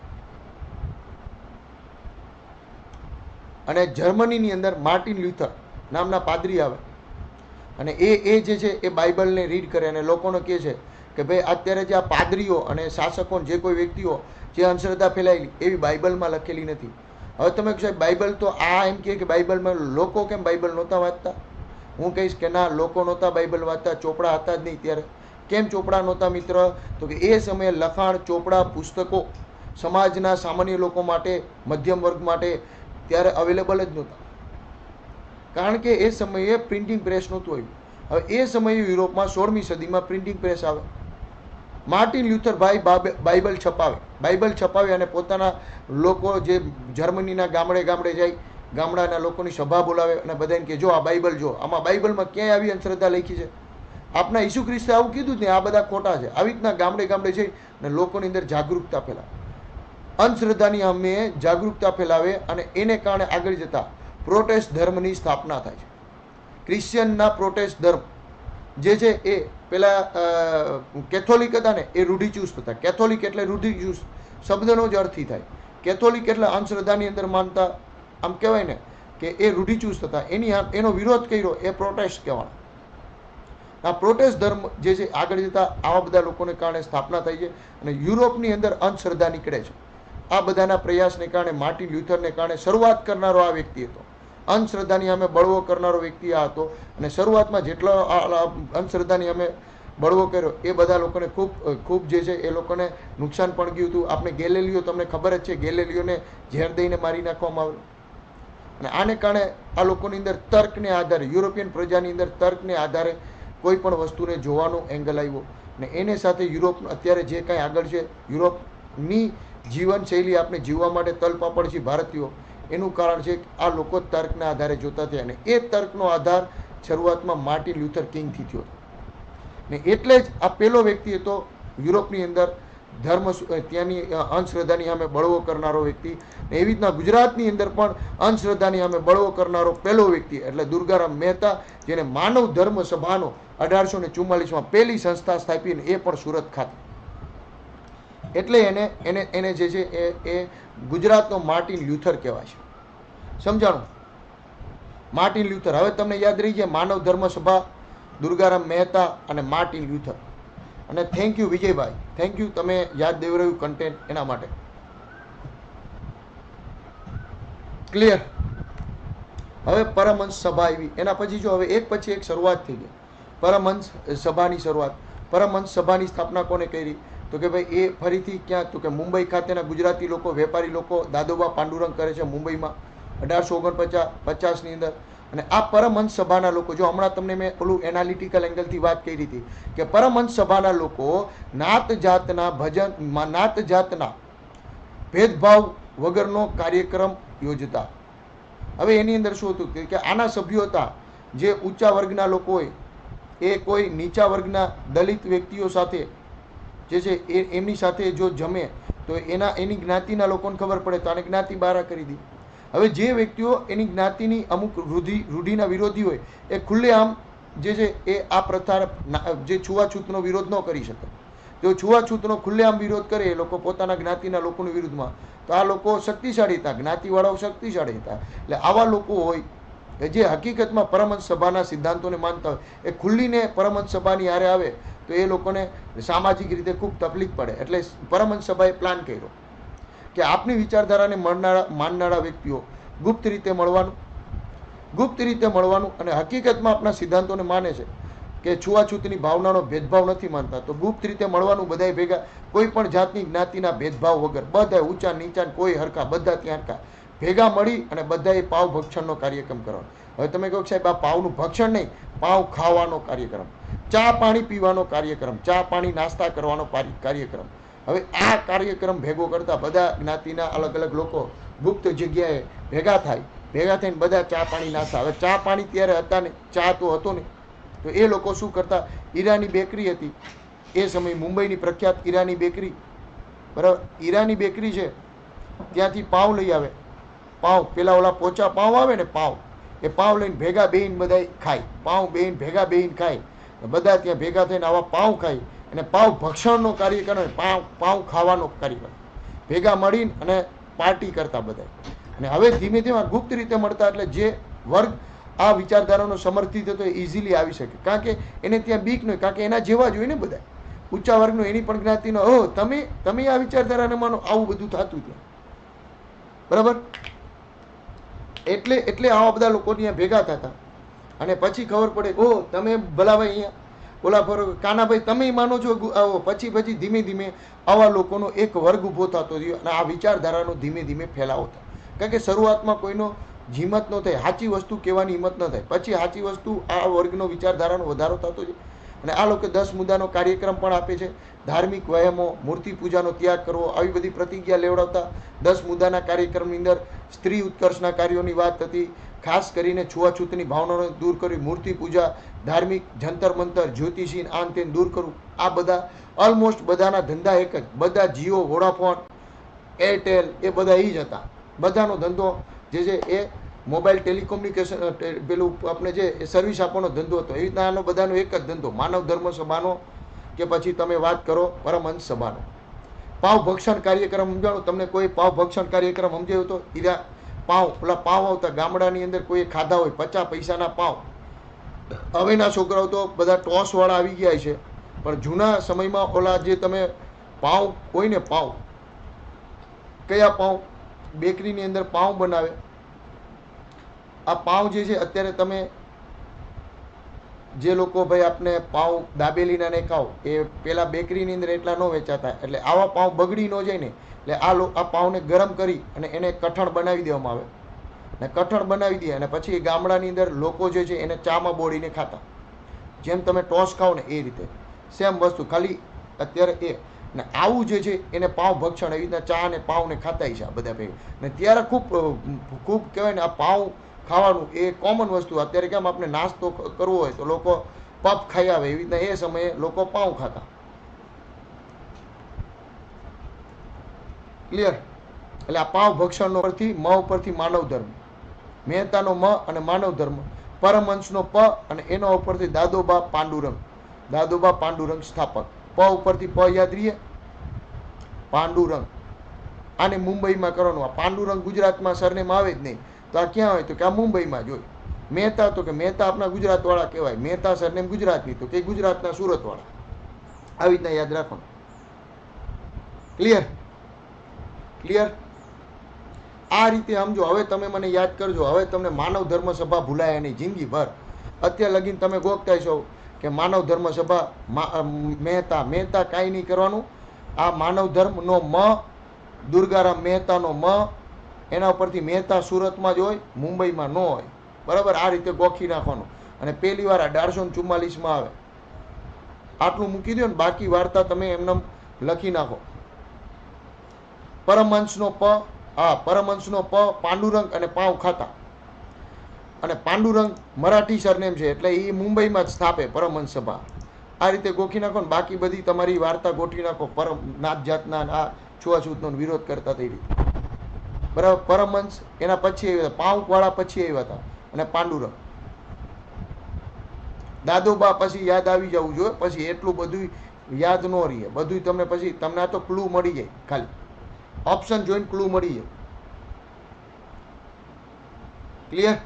અને જર્મનીની અંદર માર્ટિન લ્યુથર નામના પાદરી આવે અને એ જે છે એ બાઇબલને રીડ કરે અને લોકોને કહે છે કે ભાઈ અત્યારે જે આ પાદરીઓ અને શાસકો જે કોઈ વ્યક્તિઓ જે અંધશ્રદ્ધા ફેલાયેલી એવી બાઇબલમાં લખેલી નથી. હવે તમે કહો બાઇબલ તો આ એમ કે બાઇબલમાં લોકો કેમ બાઇબલ નહોતા વાંચતા? હું કહીશ કે ના, લોકો નહોતા બાઇબલ વાંચતા, ચોપડા હતા જ નહીં ત્યારે. કેમ ચોપડા નહોતા મિત્ર? તો કે એ સમયે લખાણ, ચોપડા, પુસ્તકો સમાજના સામાન્ય લોકો માટે, મધ્યમ વર્ગ માટે ત્યારે અવેલેબલ જ નહોતા. કારણ કે એ સમયે પ્રિન્ટિંગ પ્રેસ નહોતું આવ્યું. હવે એ સમયે યુરોપમાં 16મી સદીમાં પ્રિન્ટિંગ પ્રેસ આવે. માર્ટિન લ્યુથર ભાઈ બાઇબલ છપાવે અને પોતાના લોકો જે જર્મનીના ગામડે જાય, ગામડાના લોકોની સભા બોલાવે અને બધાને કે જો આ બાઇબલ જો, આમાં બાઇબલમાં ક્યાંય આવી અંધશ્રદ્ધા લખી છે? આપણા ઈસુ ખ્રિસ્તે આવું કીધું જ ને, આ બધા ખોટા છે. આવી રીતના ગામડે જઈ અને લોકોની અંદર જાગૃતતા ફેલાવે, અંધશ્રદ્ધાની અમે જાગૃતતા ફેલાવે અને એને કારણે આગળ જતા પ્રોટેસ્ટ ધર્મની સ્થાપના થાય છે. ક્રિશ્ચિયનના પ્રોટેસ્ટ ધર્મ જે છે એ પેલા કેથોલિક હતા ને એ રૂઢિચુસ્ત હતા. કેથોલિક એટલે રૂઢિચુસ્ત શબ્દનો જ અર્થી થાય. કેથોલિક એટલે અંધશ્રદ્ધાની અંદર માનતા, આમ કહેવાય ને કે એ રૂઢિચુસ્ત હતા. એનો વિરોધ કર્યો એ પ્રોટેસ્ટ કહેવાનો. આ પ્રોટેસ્ટ ધર્મ જે છે આગળ જતા આવા બધા લોકોને કારણે સ્થાપના થઈ છે અને યુરોપની અંદર અંધશ્રદ્ધા નીકળે છે. આ બધાના પ્રયાસને કારણે, માર્ટિન લ્યુથરને કારણે શરૂઆત કરનારો આ વ્યક્તિ હતો. અંધશ્રદ્ધાની અમે બળવો કરનારો વ્યક્તિ આ હતો અને શરૂઆતમાં જેટલો અંધશ્રદ્ધાની અમે બળવો કર્યો એ બધા લોકોને ખૂબ ખૂબ જે છે એ લોકોને નુકસાન પણ ગયું હતું. આપણે ગેલેલિયો તમને ખબર જ છે, ગેલેલિયોને ઝેર દઈને મારી નાખવામાં આવેલો. અને આને કારણે આ લોકોની અંદર તર્કને આધારે, યુરોપિયન પ્રજાની અંદર તર્કને આધારે કોઈ પણ વસ્તુને જોવાનો એંગલ આવ્યો. ને એને સાથે યુરોપ અત્યારે જે કાંઈ આગળ છે, યુરોપની જીવનશૈલી આપણે જીવવા માટે તલપાપડ છે ભારતીયો, એનું કારણ છે કે આ લોકો તર્કના આધારે જોતા થયા. અને એ તર્કનો આધાર શરૂઆતમાં માર્ટિન લ્યુથર કિંગથી થયો ને એટલે જ આ પહેલો વ્યક્તિ હતો યુરોપની અંદર ધર્મ ત્યાંની અંધશ્રદ્ધાની સામે બળવો કરનારો વ્યક્તિ. ને એવી રીતના ગુજરાતની અંદર પણ અંધશ્રદ્ધાની સામે બળવો કરનારો પહેલો વ્યક્તિ એટલે દુર્ગારામ મહેતા, જેને માનવ ધર્મ સભાનો 1844માં પહેલી સંસ્થા સ્થાપી, ને એ પણ સુરત ખાતે. એટલે એને જે છે એ ગુજરાતનો માર્ટિન લ્યુથર કહેવાય છે. સમજાણું? Martin Luther. હવે તમને યાદ રહી ગયા માનવ ધર્મ સભા, દુર્ગારામ મહેતા અને માર્ટિન લ્યુથર. અને thank you Vijaybhai, thank you, તમે યાદ દેવરાયું કન્ટેન્ટ એના માટે. ક્લિયર? હવે પરમહંસ સભા આવી, એના પછી જો હવે એક પછી એક શરૂઆત થઈ ગઈ. પરમહંસ સભાની શરૂઆત. પરમહંસ સભાની સ્થાપના કોને કરી? તો કે ભાઈ એ ફરીથી ક્યાં? તો કે મુંબઈ ખાતેના ગુજરાતી લોકો, વેપારી લોકો દાદોબા પાંડુરંગ કરે છે મુંબઈમાં 1849-50ની અંદર. અને આ પરમહંસ સભાના લોકો, જો હમણાં તમને મેં ઓલું એનાલિટિકલ એંગલથી વાત કરી હતી કે પરમહંસ સભાના લોકો નાત જાતના ભજન, નાત જાતના ભેદભાવ વગરનો કાર્યક્રમ યોજતા. હવે એની અંદર શું હતું કે આના સભ્યો હતા જે ઊંચા વર્ગના લોકો હોય, એ કોઈ નીચા વર્ગના દલિત વ્યક્તિઓ સાથે જે છે એમની સાથે જો જમે તો એની જ્ઞાતિના લોકોને ખબર પડે તો આને જ્ઞાતિ બહાર કરી દી. હવે જે વ્યક્તિઓ એની જ્ઞાતિની અમુક રૂઢિના વિરોધી હોય એ ખુલ્લેઆમ જે છે એ આ પ્રથા, જે છૂવાછૂતનો વિરોધ ન કરી શકે. જો છૂવાછૂતનો ખુલ્લેઆમ વિરોધ કરે એ લોકો પોતાના જ્ઞાતિના લોકોની વિરુદ્ધમાં, તો આ લોકો શક્તિશાળી હતા, જ્ઞાતિવાળાઓ શક્તિશાળી હતા. એટલે આવા લોકો હોય કે જે હકીકતમાં પરમહંસ સભાના સિદ્ધાંતોને માનતા હોય, એ ખુલ્લીને પરમહંસ સભાની હારે આવે તો એ લોકોને સામાજિક રીતે ખૂબ તકલીફ પડે. એટલે પરમહંસ સભાએ પ્લાન કર્યો કે આપની વિચારધારાને માનનારા વ્યક્તિઓ ગુપ્ત રીતે મળવાનું અને હકીકતમાં આપણા સિદ્ધાંતોને માને છે કે છૂવાછૂતની ભાવનાનો ભેદભાવ નથી માનતા, તો ગુપ્ત રીતે મળવાનું બધાય ભેગા, કોઈ પણ જાતની જ્ઞાતિના ભેદભાવ વગર, બધા ઊંચા નીચા કોઈ હરખા, બધા ત્યાં હરખા ભેગા મળી અને બધાએ પાવ ભક્ષણનો કાર્યક્રમ કરવાનો. હવે તમે કહો સાહેબ આ પાવનું ભક્ષણ નહીં, પાવ ખાવાનો કાર્યક્રમ, ચા પાણી પીવાનો કાર્યક્રમ, ચા પાણી નાસ્તા કરવાનો કાર્યક્રમ. હવે આ કાર્યક્રમ ભેગો કરતા બધા જ્ઞાતિના અલગ અલગ લોકો ગુપ્ત જગ્યાએ ભેગા થઈને બધા ચા પાણી નાસ્તા. હવે ચા પાણી ત્યારે હતા ને, ચા તો હતો ને, તો એ લોકો શું કરતા, ઈરાની બેકરી હતી એ સમય, મુંબઈની પ્રખ્યાત ઈરાની બેકરી, બરાબર, ઈરાની બેકરી છે, ત્યાંથી પાવ લઈ આવે. પાવ પેલા ઓલા પોચા પાવ આવે ને, પાવ, એ પાવ લઈને ભેગા બેહીને બધા ખાય, પાવ બેહીને ભેગા બેહીને ખાય, બધા ત્યાં ભેગા થઈને આવા પાવ ખાય અને પાવ ભક્ષણનો કાર્યક્રમ, પાવ ખાવાનો કાર્યક્રમ, ભેગા મળીને અને પાર્ટી કરતા બધા. અને હવે ધીમે ધીમે ગુપ્ત રીતે મળતા, એટલે જે વર્ગ આ વિચારધારાનો સમર્થિત હતો એ ઇઝીલી આવી શકે, કારણ કે એને ત્યાં બીક નહીં, કારણ કે એના જેવા જ હોય ને બધા ઊંચા વર્ગનો, એની પણ જ્ઞાતિનો, ઓહ તમે આ વિચારધારાને માનો, આવું બધું થતું ત્યાં, બરાબર. એટલે આવા બધા લોકો ત્યાં ભેગા થતા. અને પછી ખબર પડે, ઓહ તમે ભલાભાઈ અહીંયા ઓલા ફરો કાનાભાઈ તમે માનો છો આવો, પછી ધીમે ધીમે આવા લોકોનો એક વર્ગ ઊભો થતો થયો અને આ વિચારધારાનો ધીમે ધીમે ફેલાવો થાય. કારણ કે શરૂઆતમાં કોઈનો હિંમત ન થાય, સાચી વસ્તુ કહેવાની હિંમત ન થાય, પછી સાચી વસ્તુ આ વર્ગનો વિચારધારાનો વધારો થતો છે. અને આ લોકો 10 મુદ્દાનો કાર્યક્રમ પણ આપે છે. ધાર્મિક વહેમો, મૂર્તિ પૂજાનો ત્યાગ કરવો, આવી બધી પ્રતિજ્ઞા લેવડાવતા. 10 મુદ્દાના કાર્યક્રમની અંદર સ્ત્રી ઉત્કર્ષના કાર્યોની વાત હતી, ખાસ કરીને છૂવાછૂતની ભાવનાને દૂર કરવી, મૂર્તિ પૂજા, ધાર્મિક જંતર મંતર, જ્યોતિષી આન તેન દૂર કરવું. આ બધા ઓલમોસ્ટ બધાના ધંધા એક જ, બધા જીઓ, વોડાફોન, એરટેલ એ બધા એ જ હતા. બધાનો ધંધો જે છે એ મોબાઈલ ટેલિકોમ્યુનિકેશન, પેલું આપણે જે સર્વિસ આપવાનો ધંધો હતો. એવી રીતના આનો બધાનો એક જ ધંધો, માનવ ધર્મ સભાનો કે પછી તમે વાત કરો પરમહંસ સભાનો. પાવ ભક્ષણ કાર્યક્રમ સમજાણો તમને? કોઈ પાવ ભક્ષણ કાર્યક્રમ સમજાયો તો? ઈરા પાવ, પેલા પાવ આવતા ગામડાની અંદર કોઈ ખાધા હોય 50 પૈસાના પાવ. હવેના છોકરાઓ તો બધા ટોસવાળા આવી ગયા છે, પણ જૂના સમયમાં ઓલા જે તમે પાવ હોય ને, પાવ કયા પાવ બેકરીની અંદર પાવ બનાવે, આ પાવ જે છે અત્યારે તમે જે લોકો ભાઈ આપને પાઉં દાબેલીના ને ખાવ એ પેલા બેકરીની અંદર એટલા ન વેચાતા, એટલે આવા પાઉં બગડી ન જાય ને એટલે આ પાઉંને ગરમ કરી અને એને કઠણ બનાવી દેવામાં આવે, ને કઠણ બનાવી દે અને પછી એ ગામડાની અંદર લોકો જે છે એને ચામાં બોળીને ખાતા, જેમ તમે ટોસ ખાઓ ને એ રીતે સેમ વસ્તુ, ખાલી અત્યારે એ ને આવું જે છે એને પાઉં ભક્ષણ એવી રીતના ચા અને પાઉંને ખાતા છે આ બધા ભેગા. ને ત્યારે ખૂબ કહેવાય ને આ પાઉં ખાવાનું એ કોમન વસ્તુ. અત્યારે કેમ આપણે નાસ્તો કરવો હોય તો લોકો પફ ખાઈ આવે, એવી રીતના એ સમયે લોકો પાઉં ખાતા. ક્લિયર? એટલે આ પાઉં ભક્ષણનો પરથી મ ઉપરથી માનવ ધર્મ, મહેતાનો મ અને માનવ ધર્મ, પરમહંસનો પ અને એના ઉપરથી દાદોબા પાંડુરંગ, દાદોબા પાંડુરંગ સ્થાપક. પ ઉપરથી પ યાદ રહીએ, પાંડુરંગ. આને મુંબઈમાં કરવાનું. આ પાંડુરંગ ગુજરાતમાં સરનેમ આવે જ નહીં, તો આ ક્યાં હોય તો કે આ મુંબઈમાં જ હોય. મહેતા તો કે મહેતા આપણા ગુજરાતવાળા કહેવાય, મહેતા સરનેમ ગુજરાતની તો કે ગુજરાતના સુરતવાળા. આવી રીતના યાદ રાખવાનું. ક્લિયર? ક્લિયર? આ રીતે સમજો. હવે તમે મને યાદ કરજો, હવે તમને માનવ ધર્મ સભા ભૂલાય નહીં જિંદગીભર. અત્યાર લગીને તમે ગોખતા છો કે માનવ ધર્મ સભા મહેતા કાંઈ નહીં કરવાનું. આ માનવ ધર્મનો મ, દુર્ગારામ મહેતાનો મ, એના ઉપરથી મહેતા સુરતમાં જ હોય, મુંબઈમાં ન હોય. બરાબર? આ રીતે ગોખી નાખવાનું. અને પહેલી વાર આ 1844માં આવે. આટલું મૂકી દો ને, બાકી વાર્તા તમે એમને લખી નાખો. પરમહંસનો પ, પરમહંસનો પ, પાંડુરંગ અને પાઉં ખાતા. અને પાંડુરંગ મરાઠી સરનેમ છે એટલે એ મુંબઈમાં જ સ્થાપે પરમહંસ સભા. આ રીતે ગોખી નાખો ને, બાકી બધી તમારી વાર્તા ગોઠવી નાખો. નાત જાતના આ છૂઆછૂતનો વિરોધ કરતા થઈ રીતે. બરાબર? પરમહંસ એના પછી આવ્યા હતા, પાઉંવાળા પછી આવ્યા હતા, અને પાંડુરંગ. દાદોબા પછી યાદ આવી જવું જોઈએ, પછી એટલું બધું યાદ ન રહીએ. બધું તમને પછી તમને આ તો ક્લુ મળી જાય, ખાલી ઓપ્શન જોઈને ક્લુ મળી જાય. ક્લિયર?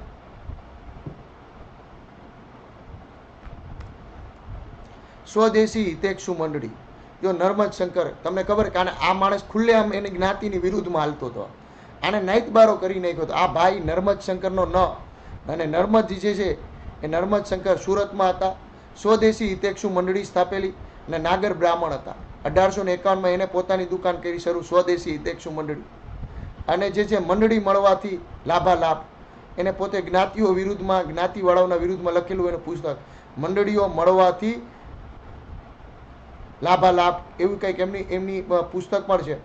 સ્વદેશી હિતેક્ષુ મંડળી. જો નર્મદ શંકર, તમને ખબર કે આ માણસ ખુલ્લે આમ એની જ્ઞાતિની વિરુદ્ધમાં હાલતો હતો. આને નાઈતબારો કરી નાખ્યો હતો. આ ભાઈ નર્મદ શંકરનો ન, અને નર્મદ જે છે એ નર્મદ શંકર સુરતમાં હતા. સ્વદેશી હિતેક્ષુ મંડળી સ્થાપેલી અને નાગર બ્રાહ્મણ હતા. 1851માં એને પોતાની દુકાન કરી શરૂ, સ્વદેશી હિતેક્ષુ મંડળી. અને જે છે મંડળી મળવાથી લાભાલાભ, એને પોતે જ્ઞાતિઓ વિરુદ્ધમાં, જ્ઞાતિવાળાઓના વિરુદ્ધમાં લખેલું એને પુસ્તક, મંડળીઓ મળવાથી લાભાલાભ, એવું કંઈક એમની પુસ્તક પણ છે.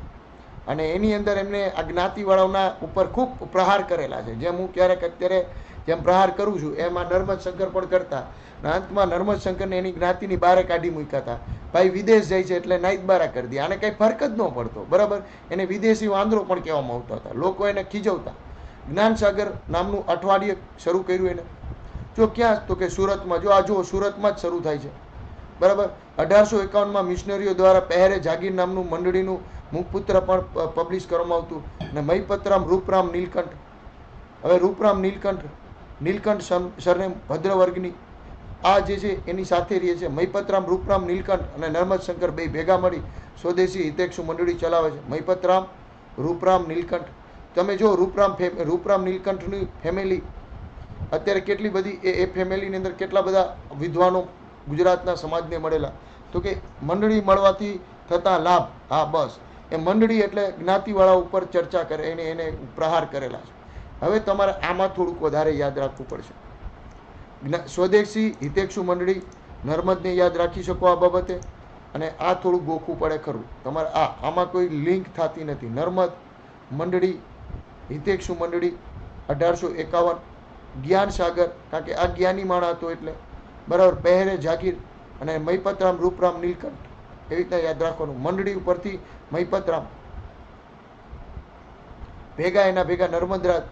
અને એની અંદર એમને આ જ્ઞાતિવાળાઓના ઉપર ખૂબ પ્રહાર કરેલા છે. જેમ હું ક્યારેક અત્યારે જેમ પ્રહાર કરું છું એમાં નર્મદ શંકર પણ કરતા. અંતમાં નર્મદ શંકરને એની જ્ઞાતિની બહાર કાઢી મૂક્યા હતા. ભાઈ વિદેશ જાય છે એટલે નાઈતબારા કરી દે, આને કંઈ ફરક જ ન પડતો. બરાબર? એને વિદેશી વાંદરો પણ કહેવામાં આવતા હતા. લોકો એને ખીજવતા. જ્ઞાનસાગર નામનું અઠવાડિયે શરૂ કર્યું એને. જો ક્યાં તો કે સુરતમાં. જો સુરતમાં જ શરૂ થાય છે. બરાબર? 1851માં મિશનરીઓ દ્વારા પહેરે જાગીર નામનું મંડળીનું મુખપુત્ર પણ પબ્લિશ કરવામાં આવતું. અને મહીપતરામ રૂપરામ નીલકંઠ. હવે રૂપરામ નીલકંઠ સરનેમ ભદ્રવર્ગની આ જે છે એની સાથે રહે છે. મહીપતરામ રૂપરામ નીલકંઠ અને નર્મદ શંકર બે ભેગા મળી સ્વદેશી હિતેક્ષુ મંડળી ચલાવે છે. મહીપતરામ, રૂપરામ નીલકંઠ. તમે જો રૂપરામ નીલકંઠની ફેમિલી અત્યારે કેટલી બધી, એ ફેમિલીની અંદર કેટલા બધા વિદ્વાનો ગુજરાતના સમાજને મળેલા. તો કે મંડળી મળવાથી થતા લાભ. હા બસ, એ મંડળી એટલે જ્ઞાતિવાળા ઉપર ચર્ચા કરે, એને પ્રહાર કરેલા છે. હવે તમારે આમાં થોડુંક વધારે યાદ રાખવું પડશે. સ્વદેશી હિતેક્ષુ મંડળી, નર્મદને યાદ રાખી શકો આ બાબતે, અને આ થોડુંક ગોખવું પડે ખરું તમારે. આમાં કોઈ લિંક થતી નથી. નર્મદ મંડળી, હિતેક્ષુ મંડળી 1851, જ્ઞાન સાગર, કારણ કે આ જ્ઞાની માણા હતો એટલે. બરાબર? પહેરે જાગીર અને મહીપતરામ રૂપરામ નીલકંઠ, એવી રીતના યાદ રાખવાનું. મંડળી ઉપરથી મહીપતરામ ભેગા, એના ભેગા નર્મદરાજ.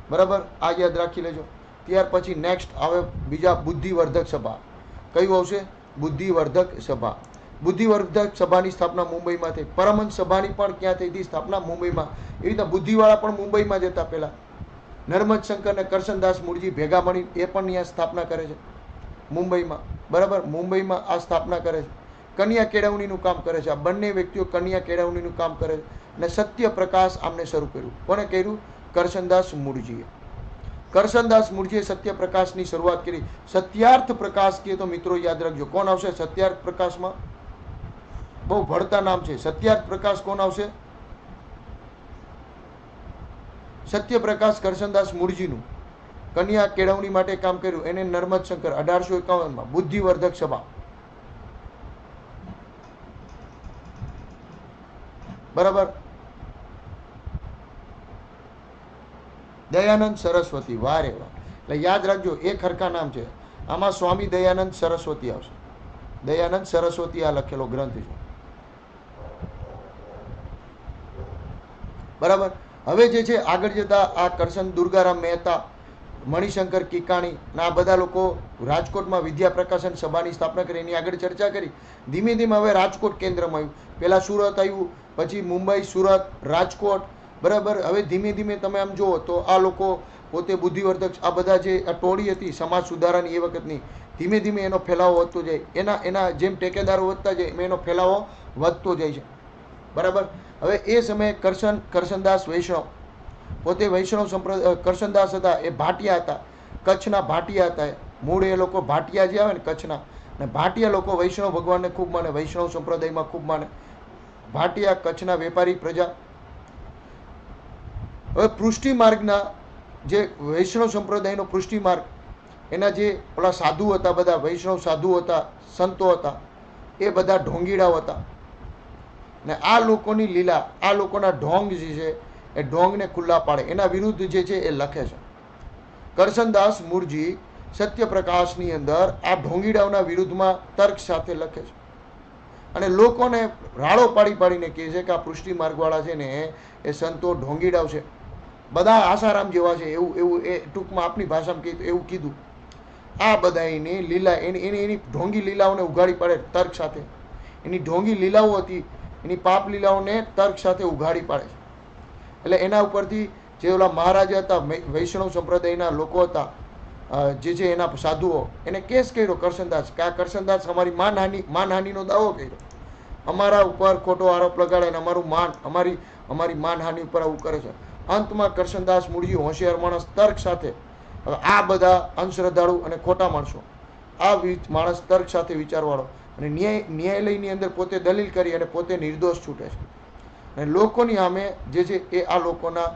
બરાબર? આ યાદ રાખી લેજો. ત્યાર પછી નેક્સ્ટ આવે બીજા બુદ્ધિવર્ધક સભા. કયું આવશે? બુદ્ધિવર્ધક સભા. બુદ્ધિવર્ધક સભાની સ્થાપના મુંબઈમાં થઈ. પરમહંસ સભાની પણ ક્યાં થઈ હતી સ્થાપના? મુંબઈમાં. એવી રીતના બુદ્ધિવાળા પણ મુંબઈમાં જ હતા પહેલા. નર્મદ શંકર અને કરશનદાસ મૂળજી ભેગા મળી એ પણ ત્યાં સ્થાપના કરે છે મુંબઈમાં. બરાબર? મુંબઈમાં આ સ્થાપના કરે છે. કન્યા કેળવણીનું કામ કરે છે. આ બંને વ્યક્તિઓ કન્યા કેળવણીનું કામ કરે છે. અને સત્યપ્રકાશ આમને શરૂ કર્યું. કોને કર્યું? કરશનદાસ મૂળજીએ. કરશનદાસ મૂળજીએ સત્યપ્રકાશની શરૂઆત કરી. સત્યાર્થ પ્રકાશ કહે તો મિત્રો યાદ રાખજો કોણ આવશે સત્યાર્થ પ્રકાશમાં. બહુ ભળતા નામ છે. સત્યાર્થ પ્રકાશ કોણ આવશે? સત્યપ્રકાશ કરશનદાસ મૂળજીનું. કન્યા કેળવણી માટે કામ કર્યું એને નર્મદ શંકર 1851 બુદ્ધિવર્ધક સભા. બરાબર. દયાનંદ સરસ્વતી. વાહ રે વાહ. એટલે યાદ રાખજો એક હરખા નામ છે આમાં. સ્વામી દયાનંદ સરસ્વતી આવશે. દયાનંદ સરસ્વતી આ લખેલો ગ્રંથ છે. બરાબર. હવે જે છે આગળ જતા આ કરશન દુર્ગારામ મહેતા, મણિશંકર કિકાણી ના બધા લોકો રાજકોટમાં વિદ્યા પ્રકાશન સભાની સ્થાપના કરી. એની આગળ ચર્ચા કરી. ધીમે ધીમે હવે રાજકોટ કેન્દ્રમાં આવ્યું. પહેલા સુરત આવ્યું, પછી મુંબઈ, સુરત, રાજકોટ. બરાબર. હવે ધીમે ધીમે તમે આમ જુઓ તો આ લોકો પોતે બુદ્ધિવર્ધક આ બધા જે ટોળી હતી સમાજ સુધારાની એ વખતની, ધીમે ધીમે એનો ફેલાવો વધતો જાય. એના જેમ ટેકેદારો વધતા જાય એમ એનો ફેલાવો વધતો જાય છે. બરાબર. હવે એ સમયે કરશનદાસ વૈષ્ણવ પોતે વૈષ્ણવ સંપ્રદાય કરશનદાસ હતા એ ભાટિયા હતા. કચ્છના ભાટિયા હતા. મૂળ એ લોકો ભાટિયા જે આવે ને કચ્છના, ને ભાટિયા લોકો વૈષ્ણવ ભગવાનને ખૂબ માને, વૈષ્ણવ સંપ્રદાયમાં ખૂબ માને. ભાટિયા કચ્છના વેપારી પ્રજા. હવે પૃષ્ટિ માર્ગના જે વૈષ્ણવ સંપ્રદાયનો પૃષ્ટિ માર્ગ એના જે પેલા સાધુ હતા, બધા વૈષ્ણવ સાધુ હતા, સંતો હતા, એ બધા ઢોંગીડાઓ હતા. ને આ લોકોની લીલા, આ લોકોના ઢોંગ જે છે એ ઢોંગને ખુલ્લા પાડે એના વિરુદ્ધ જે છે એ લખે છે. કરશનદાસ મૂળજી સત્યપ્રકાશની અંદર આ ઢોંગીડાઓના વિરુદ્ધમાં તર્ક સાથે લખે છે અને લોકોને રાડો પાડી પાડીને કહે છે કે આ પૃષ્ટિ માર્ગવાળા છે ને એ સંતો ઢોંગીડાઓ છે, બધા આસારામ જેવા છે, એવું એ ટૂંકમાં આપણી ભાષામાં કહે તો એવું કીધું. આ બધા એની લીલા એની ઢોંગી લીલાઓને ઉઘાડી પાડે તર્ક સાથે. એની ઢોંગી લીલાઓ હતી એની પાપ લીલાઓને તર્ક સાથે ઉઘાડી પાડે છે. એટલે એના ઉપરથી જે ઓલા મહારાજા હતા, વૈષ્ણવ સંપ્રદાયના લોકો હતા, જે છે એના સાધુઓ, એને કેસ કર્યો કરશનદાસ કે આ કરશનદાસ અમારી માનહાનિનો દાવો કર્યો, અમારા ઉપર ખોટો આરોપ લગાડે અને અમારી માનહાનિ ઉપર આવું કરે છે. અંતમાં કરશનદાસ મૂળજી હોશિયાર માણસ તર્ક સાથે, આ બધા અંધશ્રદ્ધાળુ અને ખોટા માણસો, આ માણસ તર્ક સાથે વિચારવાળો અને ન્યાયાલયની અંદર પોતે દલીલ કરી અને પોતે નિર્દોષ છૂટે છે. અને લોકોની સામે જે છે એ આ લોકોના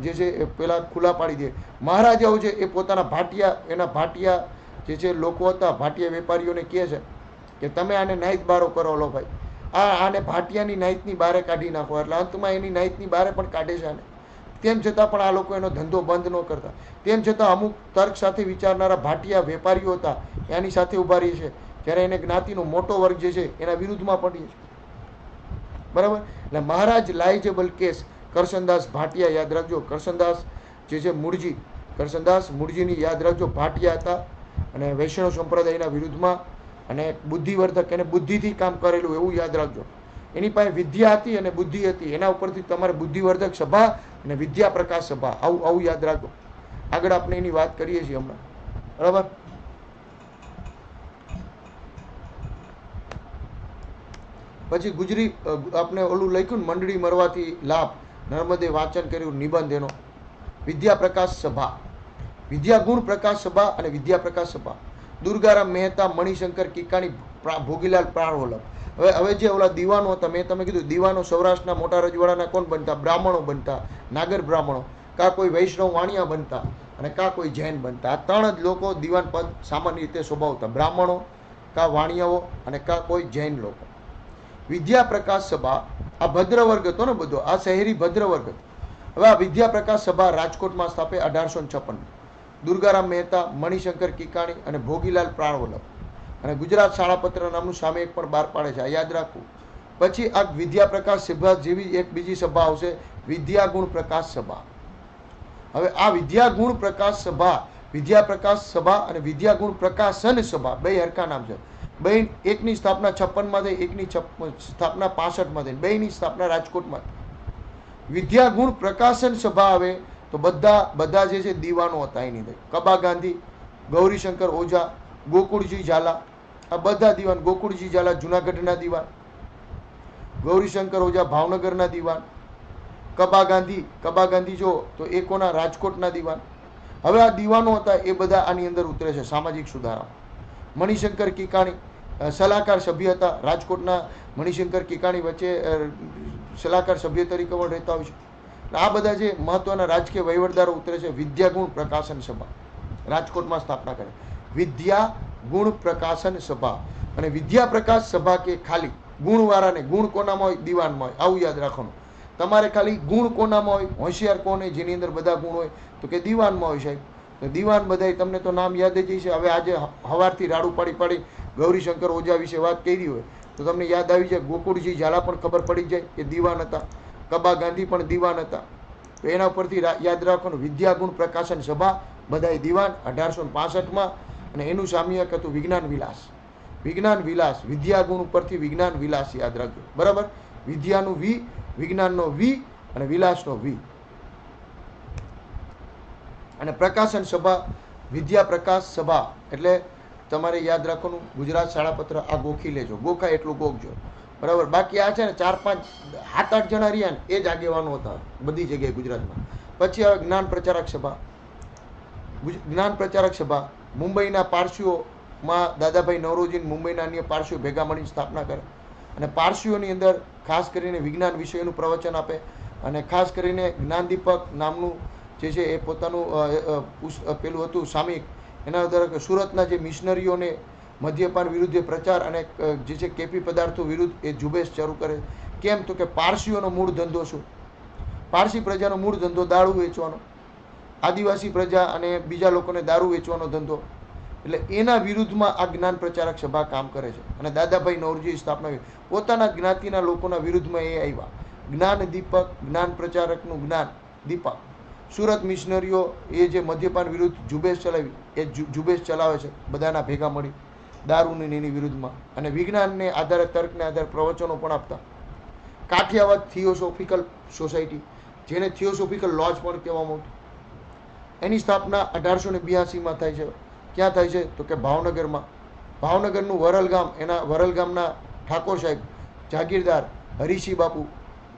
જે છે એ પેલા ખુલ્લા પાડી દે. મહારાજાઓ છે એ પોતાના ભાટિયા જે છે લોકો હતા, ભાટિયા વેપારીઓને કહે છે કે તમે આને નાઈત બારો કરો લો ભાઈ, આને ભાટિયાની નાઈતની બારે કાઢી નાખો. એટલે અંતમાં એની નાઈતની બારે પણ કાઢે છે આને. તેમ છતાં પણ આ લોકો એનો ધંધો બંધ ન કરતા. તેમ છતાં અમુક તર્ક સાથે વિચારનારા ભાટિયા વેપારીઓ હતા એની સાથે ઉભા રહી છે, જ્યારે એને જ્ઞાતિનો મોટો વર્ગ જે છે એના વિરુદ્ધમાં પડીએ છે. બરાબર. એટલે મહારાજ લાઇજેબલ કેસ કરશનદાસ ભાટિયા યાદ રાખજો. કરશનદાસ જે છે મૂળજી, કરશનદાસ મૂળજીની યાદ રાખજો, ભાટિયા હતા અને વૈષ્ણવ સંપ્રદાયના વિરુદ્ધમાં અને બુદ્ધિવર્ધક એને બુદ્ધિથી કામ કરેલું એવું યાદ રાખજો. એની પાસે વિદ્યા હતી અને બુદ્ધિ હતી, એના ઉપરથી તમારે બુદ્ધિવર્ધક સભા અને વિદ્યા પ્રકાશ સભા આવું યાદ રાખજો. આગળ આપણે એની વાત કરીએ છીએ હમણાં. બરાબર. પછી ગુજરી આપણે ઓલું લખ્યું ને મંડળી મરવાથી લાભ, નર્મદે વાંચન કર્યું નિબંધ એનો. વિદ્યા પ્રકાશ સભા, વિદ્યા ગુણ પ્રકાશ સભા અને વિદ્યા પ્રકાશ સભા. દુર્ગારામ મહેતા, મણિશંકર કિકાણી, ભોગીલાલ પ્રાણવલ્લભ. હવે જે ઓલા દીવાનો હતા, મેં તમે કીધું દીવાનો સૌરાષ્ટ્રના મોટા રજવાડાના કોણ બનતા? બ્રાહ્મણો બનતા, નાગર બ્રાહ્મણો, કા કોઈ વૈષ્ણવ વાણિયા બનતા અને કા કોઈ જૈન બનતા. આ ત્રણ જ લોકો દીવાન પદ સામાન્ય રીતે શોભાવતા, બ્રાહ્મણો, કા વાણિયાઓ અને કા કોઈ જૈન લોકો. વિદ્યા પ્રકાશ સભા આ ભદ્ર વર્ગ હતો ને બધો, આ શહેરી ભદ્ર વર્ગ હતો. હવે આ વિદ્યા પ્રકાશ સભા રાજકોટમાં સ્થાપે 1856. દુર્ગારામ મહેતા, મણિશંકર કિકાણી અને ભોગીલાલ પ્રાણવલ્લભ. અને ગુજરાત શાળાપત્ર નામનું સામયિક પણ બહાર પાડે છે, આ યાદ રાખવું. પછી આ વિદ્યા પ્રકાશ સભા જેવી એક બીજી સભા આવશે, વિદ્યા ગુણ પ્રકાશ સભા. હવે આ વિદ્યા ગુણ પ્રકાશ સભા, વિદ્યા પ્રકાશ સભા અને વિદ્યા ગુણ પ્રકાશન સભા બે હરખા નામ છે. બે એકની સ્થાપના 56માં થઈ, એકની સ્થાપના 65માં થઈ, બેની સ્થાપના રાજકોટમાં. વિદ્યા ગુણ પ્રકાશન સભા આવે તો બધા જે છે દીવાનો હતા એની અંદર. કબા ગાંધી, ગૌરીશંકર ઓઝા, ગોકુળજી ઝાલા, આ બધા દીવાન. ગોકુળજી ઝાલા જુનાગઢના દીવાન, ગૌરીશંકર ઓઝા ભાવનગરના દીવાન, કબા ગાંધી જો તો એકોના રાજકોટના દીવાન. હવે આ દીવાનો હતા એ બધા આની અંદર ઉતરે છે સામાજિક સુધારા. મણિશંકર કિકાણી સલાહકાર સભ્ય હતા. રાજકોટના મણિશંકર કિકાણી વચ્ચે સલાહકાર સભ્ય તરીકે પણ રહેતા હોય છે. આ બધા જે મહત્વના રાજકીય વહીવટદારો ઉતરે છે. વિદ્યાગુણ પ્રકાશન સભા રાજકોટમાં સ્થાપના કરે. વિદ્યા ગુણ પ્રકાશન સભા. અને વિદ્યા પ્રકાશ સભા કે ખાલી ગુણવાળાને, ગુણ કોનામાં હોય? દીવાનમાં હોય. આવું યાદ રાખવાનું. તમારે ખાલી ગુણ કોનામાં હોય? હોશિયાર કોણ હોય જેની અંદર બધા ગુણ હોય? તો કે દીવાનમાં હોય સાહેબ. તો દીવાન બધાય તમને તો નામ યાદ જ છે. હવે આજે હવારથી રાડું પાડી પાડી ગૌરીશંકર ઓઝા વિશે વાત કરી હોય તો તમને યાદ આવી જાય. ગોકુળજી ઝાલા પણ ખબર પડી જાય કે દીવાન હતા. કબા ગાંધી પણ દીવાન હતા. તો એના પરથી યાદ રાખવાનું. વિદ્યાગુણ પ્રકાશન સભા બધાય દીવાન 1865માં. અને એનું સામ્યક હતું વિજ્ઞાન વિલાસ. વિજ્ઞાન વિલાસ વિદ્યાગુણ ઉપરથી વિજ્ઞાન વિલાસ યાદ રાખજો. બરાબર. વિદ્યાનું વી, વિજ્ઞાનનો વી અને વિલાસનો વી. અને પ્રકાશન સભા વિદ્યા પ્રકાશ સભા એટલે તમારે યાદ રાખવાનું ગુજરાત શાળાપત્ર આ ગોખી લેજો. ગોખા એટલું ગોખજો. બરાબર. બાકી આ છે ને 4-5 7-8 જણા રહ્યા ને એ જ આગેવાનો હતા બધી જગ્યાએ ગુજરાતમાં. પછી આવે જ્ઞાન પ્રચારક સભા. જ્ઞાન પ્રચારક સભા મુંબઈના પારસીઓમાં દાદાભાઈ નવરોજી મુંબઈના અન્ય પારસીઓ ભેગા મળીને સ્થાપના કરે. અને પારસીઓની અંદર ખાસ કરીને વિજ્ઞાન વિષયનું પ્રવચન આપે. અને ખાસ કરીને જ્ઞાનદીપક નામનું જે છે એ પોતાનું પેલું હતું સામયિક. એના અંદર સુરતના જે મિશનરીઓને મદ્યપાન વિરુદ્ધ પ્રચાર અને જે છે કેફી પદાર્થો વિરુદ્ધ એ ઝુંબેશ શરૂ કરે. કેમ? તો કે પારસીઓનો મૂળ ધંધો શું? પારસી પ્રજાનો મૂળ ધંધો દારૂ વેચવાનો. આદિવાસી પ્રજા અને બીજા લોકોને દારૂ વેચવાનો ધંધો. એટલે એના વિરુદ્ધમાં આ જ્ઞાન પ્રચારક સભા કામ કરે છે. અને દાદાભાઈ નૌરોજીએ સ્થાપના કરી. પોતાના જ્ઞાતિના લોકોના વિરુદ્ધમાં એ આવ્યા. જ્ઞાન દીપક, જ્ઞાન પ્રચારકનું જ્ઞાન દીપક. સુરત મિશનરીઓ એ જે મદ્યપાન વિરુદ્ધ ઝુંબેશ ચલાવી એ ઝુંબેશ ચલાવે છે બધાના ભેગા મળી દારૂની એની વિરુદ્ધમાં. અને વિજ્ઞાનને આધારે, તર્કને આધારે પ્રવચનો પણ આપતા. કાઠિયાવાડ થિયોસોફિકલ સોસાયટી, જેને થિયોસોફિકલ લોજ પણ કહેવામાં આવતું, એની સ્થાપના 1882માં થાય છે. ક્યાં થાય છે? તો કે ભાવનગરમાં. ભાવનગરનું વરલ ગામ, એના વરલ ગામના ઠાકોર સાહેબ જાગીરદાર હરીસિંહ બાપુ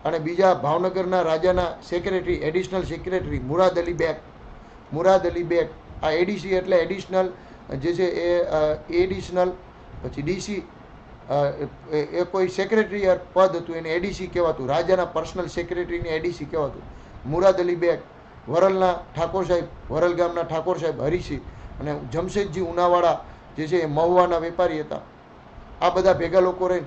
અને બીજા ભાવનગરના રાજાના સેક્રેટરી, એડિશનલ સેક્રેટરી મુરાદ અલી બેગ. મુરાદ અલી બેગ આ એડીસી એટલે એડિશનલ જે છે એ એડિશનલ પછી ડીસી એ કોઈ સેક્રેટરી પદ હતું એને એડીસી કહેવાતું. રાજાના પર્સનલ સેક્રેટરીને એડીસી કહેવાતું. મુરાદ અલી બેગ, વરલના ઠાકોર સાહેબ, વરલ ગામના ઠાકોર સાહેબ હરીસિંહ અને જમશેદજી ઉનાવાડા જે છે એ મહુવાના વેપારી હતા. આ બધા ભેગા લોકો રહીને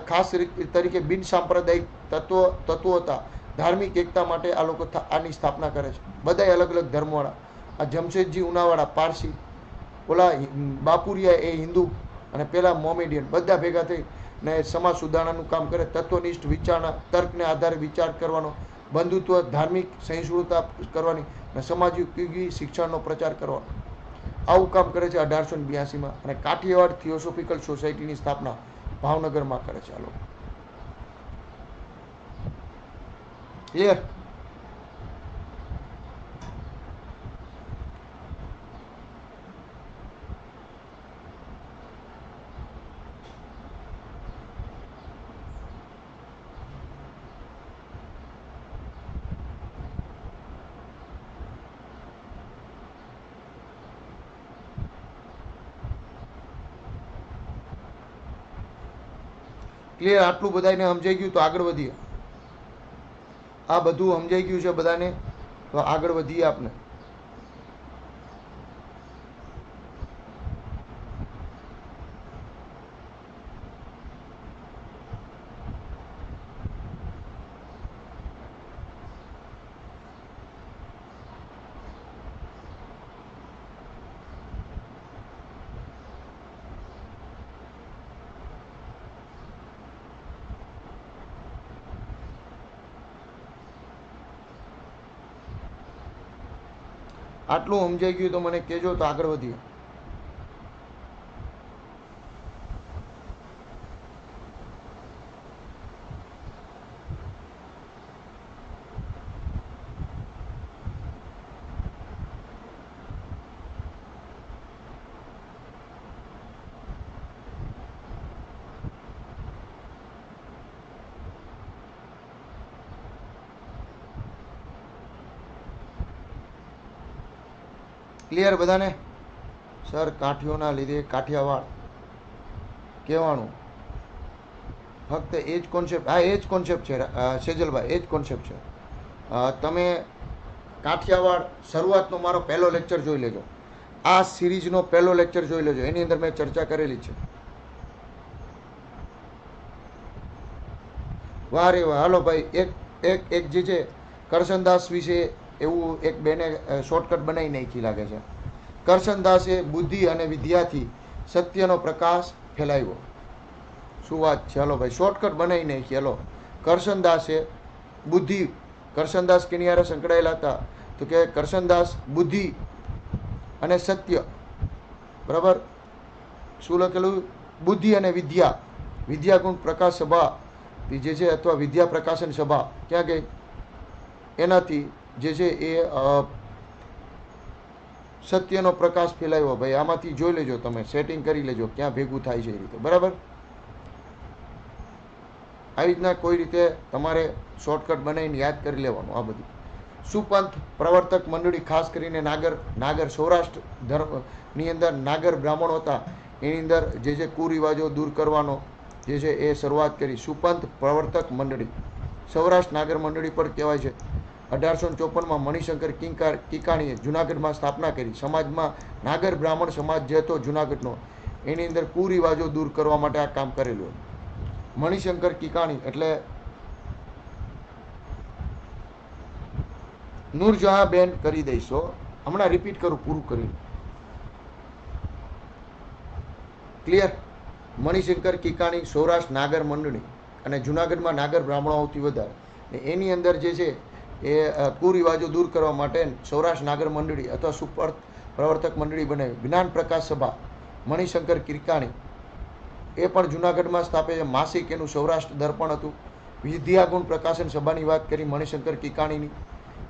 ખાસ તરીકે બિન સાંપ્રદાયિક તત્વો હતા. ધાર્મિક એકતા માટે આ લોકો આની સ્થાપના કરે છે. બધા અલગ અલગ ધર્મવાળા. આ જમશેદજી ઉનાવાડા પારસી, ઓલા બાપુરિયા એ હિન્દુ અને પેલા મોમેડિયન, બધા ભેગા થઈ ને સમાજ સુધારણાનું કામ કરે. તત્વનિષ્ઠ વિચારણા, તર્કને આધારે વિચાર કરવાનો, બંધુત્વ, ધાર્મિક સહિષ્ણુતા કરવાની અને સમાજયોગી શિક્ષણનો પ્રચાર કરવાનો. આવું કામ કરે છે 1882માં. અને કાઠિયાવાડ થિયોસોફિકલ સોસાયટીની સ્થાપના ભાવનગરમાં કરે છે આ લોકો. ક્લિયર? ક્લિયર? આટલું બધાને સમજાઈ ગયું તો આગળ વધીએ. આ બધું સમજાઈ ગયું છે બધાને તો આગળ વધીએ આપણે. આટલું સમજાઈ ગયું તો મને કહેજો તો આગળ વધીએ. ક્લિયર બધાને? સર કાઠીઓના લીધે કાઠિયાવાડ કહેવાનું ફક્ત એ જ કોન્સેપ્ટ. હા, એ જ કોન્સેપ્ટ છે સેજલભાઈ, એ જ કોન્સેપ્ટ છે. તમે કાઠિયાવાડ શરૂઆતનો મારો પહેલો લેક્ચર જોઈ લેજો, આ સિરીઝનો પહેલો લેક્ચર જોઈ લેજો, એની અંદર મેં ચર્ચા કરેલી છે. વાહ રે વાહ. હાલો ભાઈ, એક જે છે કરશનદાસ વિશે એવું એક બેને શોર્ટકટ બનાવી નાખી લાગે છે. કરશનદાસે બુદ્ધિ અને વિદ્યાથી સત્યનો પ્રકાશ ફેલાવ્યો. શું વાત છે? હાલો ભાઈ, શોર્ટકટ બનાવી નાખી. હાલો, કરશનદાસે બુદ્ધિ, કરશનદાસ કેની હારે સંકળાયેલા હતા? તો કે કરશનદાસ બુદ્ધિ અને સત્ય, બરાબર. શું લખેલું? બુદ્ધિ અને વિદ્યા, વિદ્યાગુણ પ્રકાશ સભા જે છે, અથવા વિદ્યા પ્રકાશન સભા ક્યાં ગઈ? એનાથી જે છે એ સત્યનો પ્રકાશ ફેલાવ્યો. ભાઈ આમાંથી જોઈ લેજો, તમે સેટિંગ કરી લેજો ક્યાં ભેગું થાય છે એ રીતે, બરાબર. આવી રીતના કોઈ રીતે તમારે શોર્ટકટ બનાવીને યાદ કરી લેવાનું આ બધું. સુપંથ પ્રવર્તક મંડળી, ખાસ કરીને નાગર સૌરાષ્ટ્ર ધર્મની અંદર નાગર બ્રાહ્મણો હતા, એની અંદર જે છે કુરિવાજો દૂર કરવાનો જે છે એ શરૂઆત કરી. સુપંથ પ્રવર્તક મંડળી સૌરાષ્ટ્ર નાગર મંડળી પર કહેવાય છે. 1854માં મણિશંકર કિકાણીએ જુનાગઢમાં સ્થાપના કરી. સમાજમાં નાગર બ્રાહ્મણ સમાજ જે હતો જુનાગઢનો, એની અંદર કુરિવાજો દૂર કરવા માટે આ કામ કરેલું. મણિશંકર કિકાણી એટલે નૂરજહાંબેન કરી દઈશો. હમણાં રિપીટ કરું પૂરું કરી. ક્લિયર? મણિશંકર કિકાણી સૌરાષ્ટ્ર નાગર મંડળી, અને જુનાગઢમાં નાગર બ્રાહ્મણો સૌથી વધારે. એની અંદર જે છે એ કુરિવાજો દૂર કરવા માટે સૌરાષ્ટ્ર નાગર મંડળી અથવા સુપર્થ પ્રવર્તક મંડળી બનાવી. જ્ઞાન પ્રકાશ સભા મણિશંકર કિકાણી, એ પણ જુનાગઢમાં સ્થાપે છે. માસિક એનું સૌરાષ્ટ્ર દર્પણ હતું. વિદ્યાગુણ પ્રકાશન સભાની વાત કરી મણિશંકર કિકાણીની,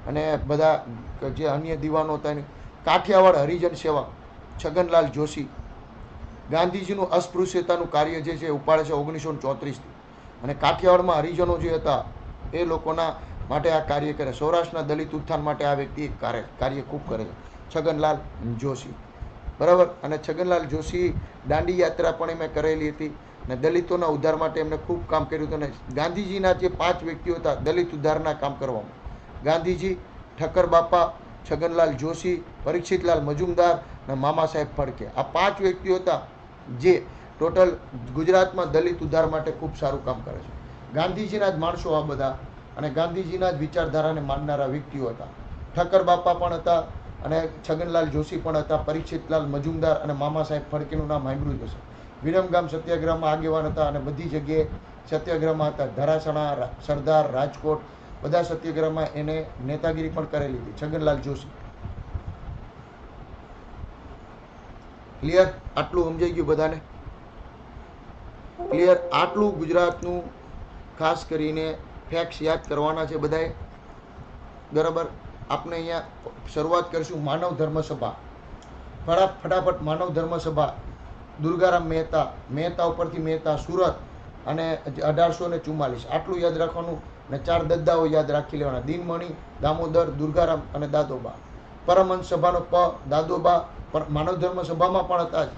અને બધા જે અન્ય દીવાનો હતા એની. કાઠિયાવાડ હરિજન સેવા છગનલાલ જોશી. ગાંધીજીનું અસ્પૃશ્યતાનું કાર્ય જે છે ઉપાડે છે 1934થી, અને કાઠિયાવાડમાં હરિજનો જે હતા એ લોકોના માટે આ કાર્ય કરે. સૌરાષ્ટ્રના દલિત ઉત્થાન માટે આ વ્યક્તિ કાર્ય ખૂબ કરે છે, છગનલાલ જોશી, બરાબર. અને છગનલાલ જોશી દાંડી યાત્રા પણ એમણે કરેલી હતી, અને દલિતોના ઉદ્ધાર માટે એમણે ખૂબ કામ કર્યું હતું. અને ગાંધીજીના જે 5 વ્યક્તિઓ હતા દલિત ઉદ્ધારના કામ કરવામાં, ગાંધીજી, ઠક્કર બાપા, છગનલાલ જોશી, પરીક્ષિતલાલ મજુમદાર અને મામા સાહેબ ફડકે, આ 5 વ્યક્તિઓ હતા જે ટોટલ ગુજરાતમાં દલિત ઉદ્ધાર માટે ખૂબ સારું કામ કરે છે. ગાંધીજીના જ માણસો આ બધા, અને ગાંધીજીના જ વિચારધારાને માનનારા વ્યક્તિઓ હતા. ઠક્કર બાપા પણ હતા, અને છગનલાલ જોશી પણ હતા, પરીક્ષિતલાલ મજુમદાર અને મામા સાહેબ ફડકેનું નામ સાંભળ્યું જ હશે. વિરમગામ સત્યાગ્રહમાં આગેવાન હતા, અને બધી જગ્યાએ સત્યાગ્રહમાં હતા. ધરાસણા, સરદાર, રાજકોટ, બધા સત્યાગ્રહમાં એને નેતાગીરી પણ કરેલી હતી, છગનલાલ જોશી. ક્લિયર? આટલું સમજાઈ ગયું બધાને? ક્લિયર? આટલું ગુજરાતનું ખાસ કરીને ફેક્ટ્સ યાદ કરવાના છે બધાએ, બરાબર. આપણે અહીંયા શરૂઆત કરીશું માનવ ધર્મ સભા. ફટાફટ માનવ ધર્મ સભા, દુર્ગારામ મહેતા ઉપરથી મહેતા, સુરત, અને 1844. આટલું યાદ રાખવાનું, અને 4 દદ્દાઓ યાદ રાખી લેવાના: દિનમણી, દામોદર, દુર્ગારામ અને દાદોબા. પરમહંસ સભાનો દાદોબા માનવ ધર્મ સભામાં પણ હતા જ,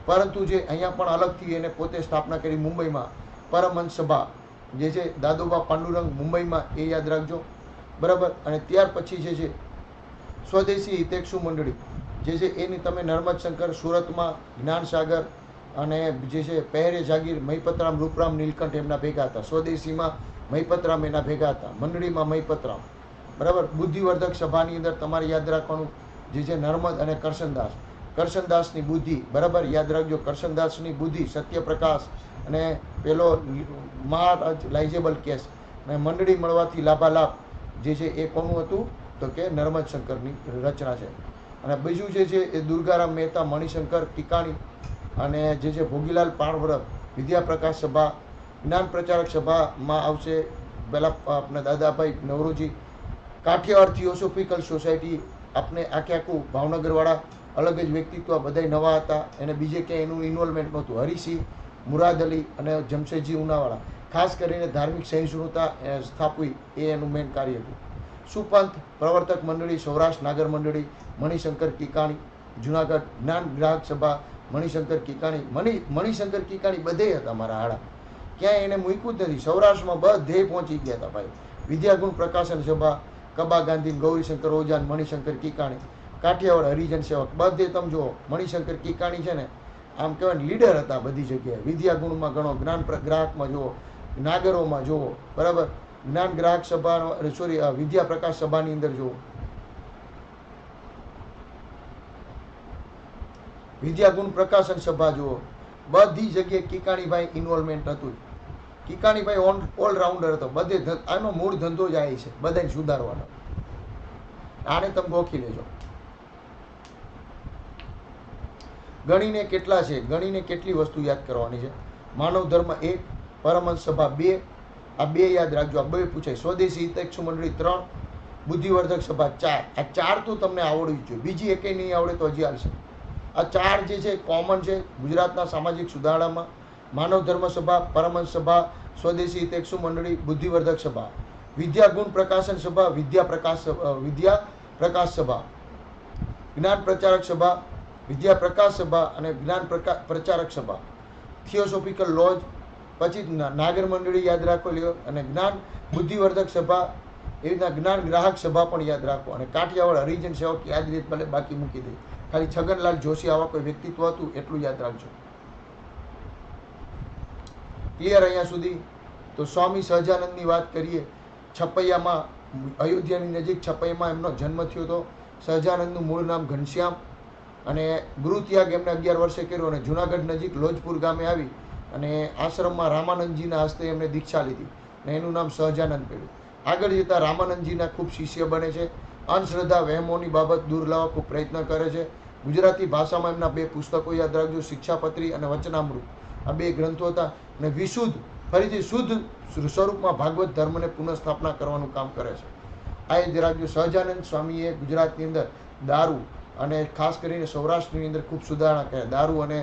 પરંતુ જે અહીંયા પણ અલગથી એને પોતે સ્થાપના કરી મુંબઈમાં, પરમહંસ સભા જે છે દાદોબા પાંડુરંગ મુંબઈમાં, એ યાદ રાખજો, બરાબર. અને ત્યાર પછી જે છે સ્વદેશી હિતેક્ષુ મંડળી જે છે એની તમે નર્મદ શંકર સુરતમાં, જ્ઞાનસાગર, અને જે છે પહેરે જાગીર, મહીપતરામ, રૂપરામ, નીલકંઠ એમના ભેગા હતા. સ્વદેશીમાં મહીપતરામ એના ભેગા હતા, મંડળીમાં મહીપતરામ, બરાબર. બુદ્ધિવર્ધક સભાની અંદર તમારે યાદ રાખવાનું જે છે નર્મદ અને કરશનદાસ. કરશનદાસની બુદ્ધિ, બરાબર, યાદ રાખજો. કરશનદાસની બુદ્ધિ, સત્યપ્રકાશ, અને પેલો મહારાજ લાઇજેબલ કેસ, અને મંડળી મળવાથી લાભાલાભ જે છે એ કોનું હતું? તો કે નર્મદ શંકરની રચના છે. અને બીજું જે છે એ દુર્ગારામ મહેતા, મણિશંકર કિકાણી, અને જે છે ભોગીલાલ પાણવરત, વિદ્યાપ્રકાશ સભા. જ્ઞાન પ્રચારક સભામાં આવશે પહેલાં આપણા દાદાભાઈ નવરોજી. કાઠિયાવાડ થિયોસોફિકલ સોસાયટી, આપણે આખું ભાવનગરવાળા અલગ જ વ્યક્તિત્વ, બધાય નવા હતા, એને બીજે ક્યાંય એનું ઇન્વોલ્વમેન્ટ નહોતું. હરિસિંહ, મુરાદ અલી અને જમશેદજી ઉનાવાળા, ખાસ કરીને ધાર્મિક સહિષ્ણુતા સ્થાપવી એ એનું મેઇન કાર્ય હતું. સુપંથ પ્રવર્તક મંડળી, સૌરાષ્ટ્ર નાગર મંડળી, મણિશંકર કિકાણી, જુનાગઢ જ્ઞાન ગ્રાહક સભા, મણિશંકર કીકાણી. મણિશંકર કીકાણી બધે હતા મારા હાડા, ક્યાંય એને મૂક્યું જ નથી. સૌરાષ્ટ્રમાં બધે પહોંચી ગયા હતા ભાઈ. વિદ્યાગુણ પ્રકાશન સભા, કબા ગાંધી, ગૌરીશંકર ઓજાન, મણિશંકર કીકાણી, કાઠિયાવાડ હરિજન સેવક, બધે તમે જુઓ મણિશંકર કીકાણી છે ને આમ કહેવાય લીડર હતા બધી જગ્યાએ. વિદ્યાગુણમાં ગણો, જ્ઞાન ગ્રાહકમાં જુઓ, નાગરોમાં જુઓ, બરાબર, જ્ઞાન ગ્રાહક સભા સોરી વિદ્યા પ્રકાશ સભાની અંદર જુઓ, વિદ્યાગુણ પ્રકાશન સભા જુઓ, બધી જગ્યાએ કીકાણીભાઈ ઇન્વોલ્વમેન્ટ હતું. કીકાણીભાઈ ઓલરાઉન્ડર હતો. બધે આનો મૂળ ધંધો જ આ છે, બધાને સુધારવાનો. આને તમે ગોખી લેજો. ગણીને કેટલા છે, ગણીને કેટલી વસ્તુ યાદ કરવાની છે. માનવ ધર્મ 1, પરમહંસ સભા 2, આ 2 યાદ રાખજો. આ 2 પૂછાય. સ્વદેશી હિતૈષી મંડળી 3, બુદ્ધિવર્ધક સભા 4. આ 4 તો તમને આવડવી જ જોઈએ. બીજી એકેય નહીં આવડે તો હજી આવશે. આ 4 જે છે કોમન છે ગુજરાતના સામાજિક સુધારણામાં. માનવ ધર્મ સભા, પરમહંસ સભા, સ્વદેશી હિતૈષી મંડળી, બુદ્ધિવર્ધક સભા, વિદ્યાગુણ પ્રકાશન સભા, વિદ્યા પ્રકાશ સભા, જ્ઞાન પ્રચારક સભા, વિદ્યા પ્રકાશ સભા અને જ્ઞાન પ્રચારક સભા, થિયોસોફિકલ લોજ, પછી નાગર મંડળી યાદ રાખો લ્યો, અને જ્ઞાન બુદ્ધિવર્ધક સભા, એવી રીતના જ્ઞાન ગ્રાહક સભા પણ યાદ રાખો. અને કાઠિયાવાડ હરિજન સેવક યાદ રીત ભલે બાકી મૂકી દે. ખાલી છગનલાલ જોશી આવા કોઈ વ્યક્તિત્વ હતું એટલું યાદ રાખજો. ક્લિયર અહીંયા સુધી? તો સ્વામી સહજાનંદની વાત કરીએ. છપૈયામાં, અયોધ્યાની નજીક છપૈયામાં એમનો જન્મ થયો હતો. સહજાનંદનું મૂળ નામ ઘનશ્યામ, અને ગૃહત્યાગ એમને 11 વર્ષે કર્યો, અને જુનાગઢ નજીક લોજપુર ગામે આવી અને આશ્રમમાં રામાનંદજીના હસ્તે એમને દીક્ષા લીધી અને એનું નામ સહજાનંદ પડ્યું. આગળ જતાં રામાનંદજીના ખૂબ શિષ્ય બને છે. અંધશ્રદ્ધા વહેમોની બાબત દૂર લાવવા ખૂબ પ્રયત્ન કરે છે. ગુજરાતી ભાષામાં એમના 2 પુસ્તકો યાદ રાખજો, શિક્ષાપત્રી અને વચનામૃત. આ 2 ગ્રંથો હતા. અને વિશુદ્ધ, ફરીથી શુદ્ધ સ્વરૂપમાં ભાગવત ધર્મને પુનઃસ્થાપના કરવાનું કામ કરે છે. આ યાદ રાખજો. સહજાનંદ સ્વામીએ ગુજરાતની અંદર દારૂ અને ખાસ કરીને સૌરાષ્ટ્રની અંદર ખૂબ સુધારણા કર્યા. દારૂ અને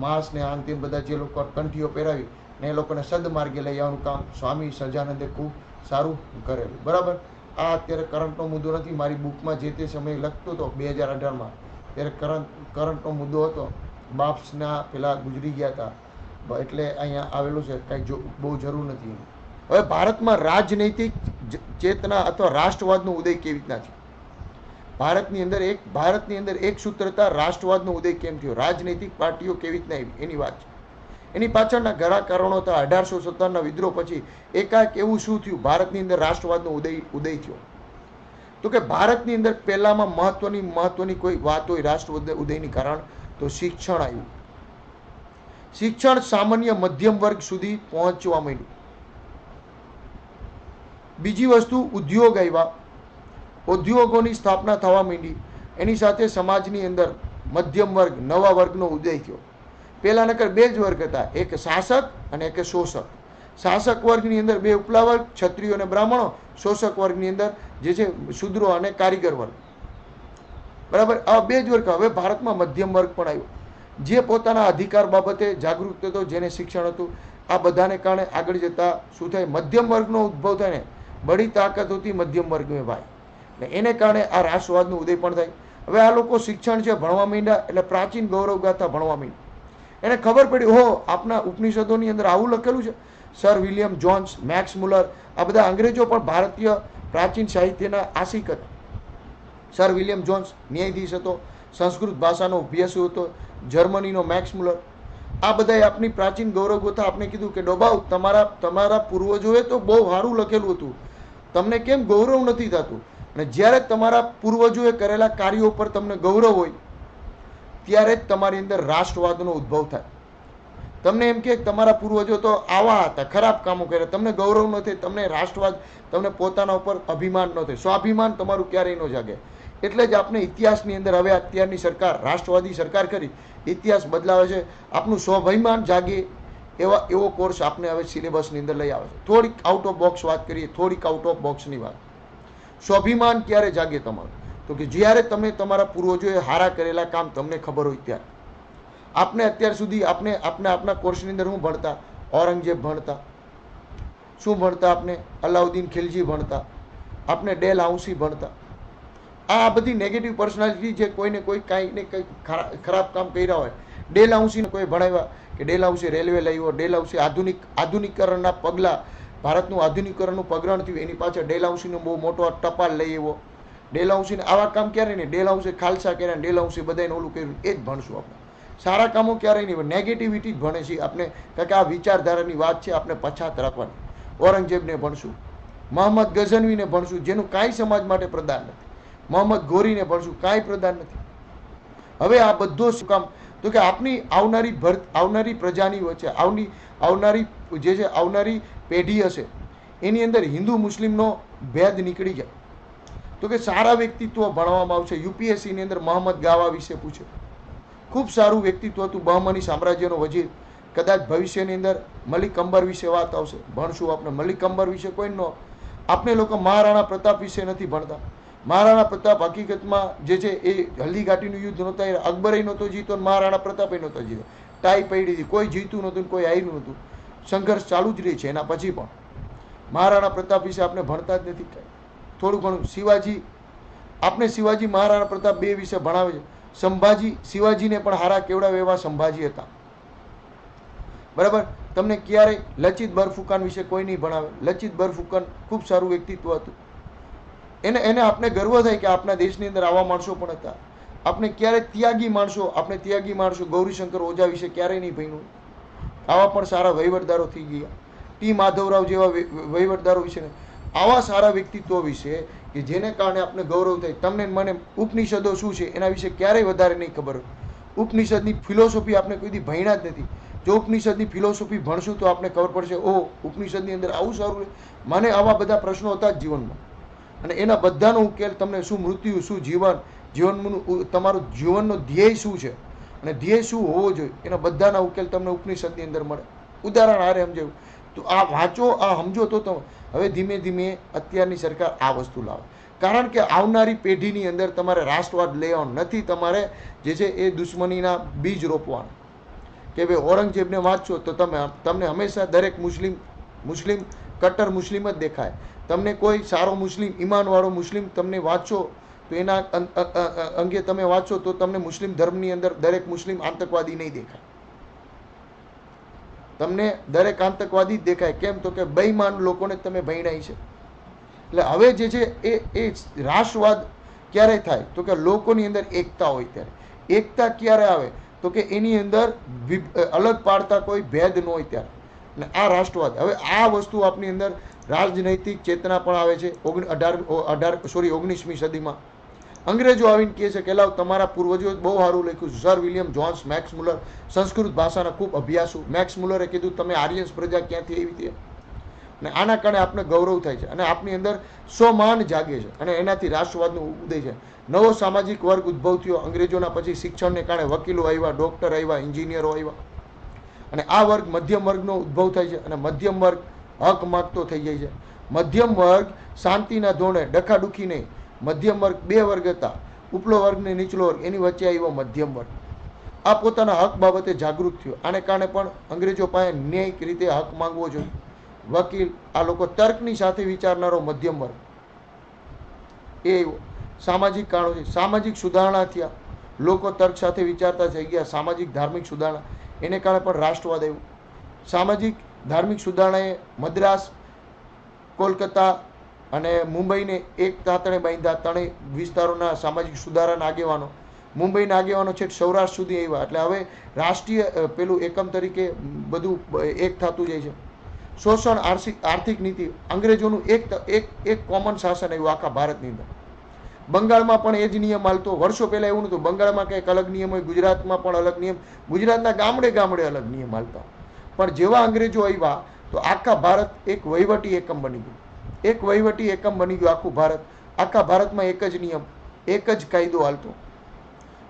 માંસ ને આન તેમ બધા જે લોકો કંઠીઓ પહેરાવી ને એ લોકોને સદમાર્ગે લઈ આવવાનું કામ સ્વામી સહજાનંદે ખૂબ સારું કરેલું. બરાબર. આ અત્યારે કરંટનો મુદ્દો નથી. મારી બુકમાં જે તે સમયે લખતો હતો 2018માં, ત્યારે કરંટનો મુદ્દો હતો. બાપ્સના પેલા ગુજરી ગયા હતા એટલે અહીંયા આવેલું છે. કાંઈ બહુ જરૂર નથી. હવે ભારતમાં રાજનૈતિક ચેતના અથવા રાષ્ટ્રવાદનો ઉદય કેવી રીતના છે? ભારતની અંદર એક સૂત્રતા રાષ્ટ્રવાદનો ઉદય કેમ થયો? રાજનૈતિક પાર્ટીઓ કેવી રીતના આવી એની વાત છે. એની પાછળના ઘણા કારણો હતા. 1817ના વિદ્રોહ પછી એકાએક એવું શું થયું ભારતની અંદર રાષ્ટ્રવાદનો ઉદય થયો? તો કે ભારતની અંદર પહેલામાં મહત્વની કોઈ વાત હોય રાષ્ટ્ર ઉદયની કારણ, તો શિક્ષણ આવ્યું. શિક્ષણ સામાન્ય મધ્યમ વર્ગ સુધી પહોંચવા માંડ્યું. બીજી વસ્તુ, ઉદ્યોગ આવ્યા. ઉદ્યોગોની સ્થાપના થવા માંડી. એની સાથે સમાજની અંદર મધ્યમ વર્ગ, નવા વર્ગનો ઉદય થયો. પહેલાં નકર 2 જ વર્ગ હતા, એક શાસક અને એક શોષક. શાસક વર્ગની અંદર 2 ઉપલા વર્ગ, ક્ષત્રિયો અને બ્રાહ્મણો. શોષક વર્ગની અંદર જે છે શૂદ્રો અને કારીગર વર્ગ. બરાબર. આ 2 જ વર્ગ. હવે ભારતમાં મધ્યમ વર્ગ પણ આવ્યો, જે પોતાના અધિકાર બાબતે જાગૃત હતો, જેને શિક્ષણ હતું. આ બધાને કારણે આગળ જતા શું થાય? મધ્યમ વર્ગનો ઉદ્ભવ થાય ને. બડી તાકાત હોતી મધ્યમ વર્ગ મેં ભાઈ. ને એને કારણે આ રાષ્ટ્રવાદનો ઉદય પણ થાય. હવે આ લોકો શિક્ષણ છે ભણવા માંડ્યા, એટલે પ્રાચીન ગૌરવ ગાથા ભણવા માંડ્યા. એને ખબર પડી, હો આપના ઉપનિષદોની અંદર આવું લખેલું છે. Sir William Jones, Max Muller, આ બધા અંગ્રેજો પણ ભારતીય પ્રાચીન સાહિત્યના આશિક હતા. સર વિલિયમ જોન્સ ન્યાયાધીશ હતો, સંસ્કૃત ભાષાનો અભ્યાસુ હતો. જર્મનીનો મેક્સ મુલર, આ બધાએ આપની પ્રાચીન ગૌરવ ગાથા આપણે કીધું કે ડોબાઉ તમારા પૂર્વજોએ તો બહુ સારું લખેલું હતું, તમને કેમ ગૌરવ નથી થતું? અને જ્યારે તમારા પૂર્વજોએ કરેલા કાર્યો પર તમને ગૌરવ હોય ત્યારે જ તમારી અંદર રાષ્ટ્રવાદનો ઉદ્ભવ થાય. તમને એમ કે તમારા પૂર્વજો તો આવા હતા, ખરાબ કામો કર્યા, તમને ગૌરવ ન થાય, તમને રાષ્ટ્રવાદ, તમને પોતાના ઉપર અભિમાન ન થાય, સ્વાભિમાન તમારું ક્યારેય ન જાગે. એટલે જ આપણે ઇતિહાસની અંદર હવે અત્યારની સરકાર રાષ્ટ્રવાદી સરકાર કરી ઇતિહાસ બદલાવે છે. આપનું સ્વાભિમાન જાગે એવો કોર્સ આપણે હવે સિલેબસની અંદર લઈ આવે છે. થોડીક આઉટ ઓફ બોક્સ વાત કરીએ, થોડીક આઉટ ઓફ બોક્સની વાત. સ્વાભિમાન ક્યારે જાગે તમારું? તો કે જ્યારે તમે તમારા પૂર્વજોએ હારા કરેલા કામ તમને ખબર હોય ત્યારે. આપણે અત્યાર સુધી આપણે આપણા કોર્સની અંદર શું ભણતા? ઔરંગઝેબ ભણતા. શું ભણતા? આપણે અલાઉદ્દીન ખિલજી ભણતા, આપણે ડેલ હાઉસી ભણતા. આ બધી નેગેટિવ પર્સનાલિટી જે કોઈને કોઈ કાંઈ ને કંઈ ખરાબ કામ કર્યા હોય, ડેલહાઉસીને કોઈ ભણાવ્યા કે ડેલહાઉસી રેલવે લાવ્યો, ડેલહાઉસી આધુનિકીકરણના પગલાં, ભારતનું આધુનિકીકરણનું પગરણ થયું એની પાછળ ડેલહાઉસીનો બહુ મોટો ટપાલ લઈ આવ્યો. ડેલહાઉસીને આવા કામ ક્યારે નહીં, ડેલહાઉસે ખાલસા કર્યા, ડેલહાઉસે બધાને ઓલું કર્યું, એ જ ભણશું આપણે. સારા કામો ક્યારેય નહીં, નેગેટિવિટી જ ભણે છે આપણે, કારણ કે આ વિચારધારાની વાત છે, આપણે પછાત રાખવાની. ઔરંગઝેબને ભણશું, મોહમ્મદ ગઝનવીને ભણશું, જેનું કાંઈ સમાજ માટે પ્રદાન નથી. મોહમ્મદ ગોરીને ભણશું, કાંઈ પ્રદાન નથી. હવે આ બધો શું કામ? તો કે આપની આવનારી પ્રજાની વચ્ચે આવનારી જે છે આવનારી પેઢી હશે એની અંદર હિન્દુ મુસ્લિમનો ભેદ નીકળી જાય. તો કે સારા વ્યક્તિત્વ ભણવામાં આવશે. યુપીએસસીની અંદર મોહમ્મદ ગાવા વિશે પૂછે, ખૂબ સારું વ્યક્તિત્વ હતું, બહમની સામ્રાજ્યનો વજીર. કદાચ ભવિષ્યની અંદર મલિક અંબર વિશે વાત આવશે, ભણશું આપણે. મલિક અંબર વિશે કોઈ ન, આપણે લોકો મહારાણા પ્રતાપ વિશે નથી ભણતા. મહારાણા પ્રતાપ હકીકતમાં જે છે એ હલ્દીઘાટીનું યુદ્ધ નહોતા, અકબરે નહોતો જીતો, મહારાણા પ્રતાપે નહોતો જીતો. ટાઈ પડી હતી, કોઈ જીતું નહોતું, કોઈ હાર્યું નહોતું. સંઘર્ષ ચાલુ જ રહી છે એના પછી પણ. મહારાણા પ્રતાપ વિશે આપણે ભણતા જ નથી. થોડું ઘણું શિવાજી, આપણે શિવાજી મહારાણા પ્રતાપ બે વિશે ભણાવે છે. સંભાજી, શિવાજીને પણ હારા કેવડાવે એવા સંભાજી હતા, બરાબર. તમને ક્યારેય લચિત બરફુકાન વિશે કોઈ નહીં ભણાવે. લચિત બરફુકાન ખૂબ સારું વ્યક્તિત્વ હતું. એને આપણે ગર્વ થાય કે આપણા દેશની અંદર આવા માણસો પણ હતા. આપણે ક્યારે ત્યાગી માણસો ગૌરીશંકર ઓઝા વિશે ક્યારેય નહીં ભણ્યું. આવા પણ સારા વહીવટદારો થઈ ગયા. ટી માધવરાવ જેવા વહીવટદારો વિશે, આવા સારા વ્યક્તિત્વ વિશે કે જેને કારણે આપણે ગૌરવ થાય. તમને મને ઉપનિષદો શું છે એના વિશે ક્યારેય વધારે નહીં ખબર હોય. ઉપનિષદની ફિલોસોફી આપણે કોઈ દી ભણ્યા જ નથી. જો ઉપનિષદની ફિલોસોફી ભણશું તો આપણે ખબર પડશે, ઓહ ઉપનિષદની અંદર આવું સારું. મને આવા બધા પ્રશ્નો હતા જ જીવનમાં, અને એના બધાનો ઉકેલ તમને, શું મૃત્યુ, શું જીવનનું તમારું જીવનનો ધ્યેય શું છે અને ધ્યેય શું હોવો જોઈએ, એના બધાના ઉકેલ તમને ઉપનિષદની અંદર મળે. ઉદાહરણ હારે સમજાયું તો આ વાંચો, આ સમજો તો તમે. હવે ધીમે ધીમે અત્યારની સરકાર આ વસ્તુ લાવે, કારણ કે આવનારી પેઢીની અંદર તમારે રાષ્ટ્રવાદ લેવાનો નથી. તમારે જે છે એ દુશ્મનીના બીજ રોપવાના. કે ભાઈ ઔરંગઝેબને વાંચશો તો તમને હંમેશા દરેક મુસ્લિમ કટ્ટર મુસ્લિમ જ દેખાય. તમને કોઈ સારો મુસ્લિમ, ઈમાનવાળો મુસ્લિમ તમને વાંચો તો એના અંગે તમે વાંચો તો તમને મુસ્લિમ ધર્મની અંદર દરેક મુસ્લિમ આતંકવાદી નહીં દેખાય. તમને દરેક આતંકવાદી જ દેખાય. કેમ? તો કે બેઈમાન લોકોને તમે ભણાય છે. એટલે હવે જે છે એ રાષ્ટ્રવાદ ક્યારે થાય? તો કે લોકોની અંદર એકતા હોય ત્યારે. એકતા ક્યારે આવે? તો કે એની અંદર અલગ પાડતા કોઈ ભેદ ન હોય ત્યારે. અને આ રાષ્ટ્રવાદ, હવે આ વસ્તુ આપની અંદર રાજનૈતિક ચેતના પણ આવે છે. 19મી સદીમાં અંગ્રેજો આવીને કહે છે કે લાવ, તમારા પૂર્વજો બહુ સારું લખ્યું છે. Sir William Jones, Max Muller, સંસ્કૃત ભાષાના ખૂબ અભ્યાસુ. મેક્સ મુલરે કીધું તમે આર્યન્સ પ્રજા ક્યાંથી આવી હતી, અને આના કારણે આપણે ગૌરવ થાય છે અને આપની અંદર સ્વમાન જાગે છે, અને એનાથી રાષ્ટ્રવાદનો ઉદય છે. નવો સામાજિક વર્ગ ઉદ્ભવ થયો અંગ્રેજોના પછી. શિક્ષણને કારણે વકીલો આવ્યા, ડોક્ટર આવ્યા, એન્જિનિયરો આવ્યા, અને આ વર્ગ મધ્યમ વર્ગનો ઉદ્ભવ થાય છે. અને મધ્યમ વર્ગ હક માગતો થઈ જાય છે. મધ્યમ વર્ગ શાંતિના ધોરણે, ડખાડુખી નહીં. મધ્યમ વર્ગ બે વર્ગ હતા, ઉપલો વર્ગ ને નીચલો વર્ગ, એની વચ્ચે આવ્યો મધ્યમ વર્ગ. આ પોતાના હક બાબતે જાગૃત થયો. આને કારણે પણ અંગ્રેજો પાસે ન્યાયિક રીતે હક માંગવો જોઈએ. વકીલ, આ લોકો તર્કની સાથે વિચારનારો મધ્યમ વર્ગ એ સામાજિક કારણો છે. સામાજિક સુધારણા થયા, લોકો તર્ક સાથે વિચારતા થઈ ગયા. સામાજિક ધાર્મિક સુધારણા, એને કારણે પણ રાષ્ટ્રવાદ આવ્યું. સામાજિક ધાર્મિક સુધારણાએ મદ્રાસ, કોલકાતા અને મુંબઈને એક તાતણે બાંધ્યા. ત્રણેય વિસ્તારોના સામાજિક સુધારાના આગેવાનો, મુંબઈના આગેવાનો છેક સૌરાષ્ટ્ર સુધી આવ્યા. એટલે હવે રાષ્ટ્રીય પેલું એકમ તરીકે બધું એક થતું જાય છે. શોષણ, આર્થિક નીતિ, અંગ્રેજોનું એક કોમન શાસન આવ્યું આખા ભારતની અંદર. બંગાળમાં પણ એ જ નિયમ હાલતો. વર્ષો પહેલાં એવું નહોતું. બંગાળમાં કંઈક અલગ નિયમ હોય, ગુજરાતમાં પણ અલગ નિયમ, ગુજરાતના ગામડે ગામડે અલગ નિયમ હાલતા. પણ જેવા અંગ્રેજો આવ્યા તો આખા ભારત એક વહીવટી એકમ બની ગયું. એક વહીવટી એકમ બની ગયું આખું ભારત. આખા ભારતમાં એક જ નિયમ, એક જ કાયદો હાલતો.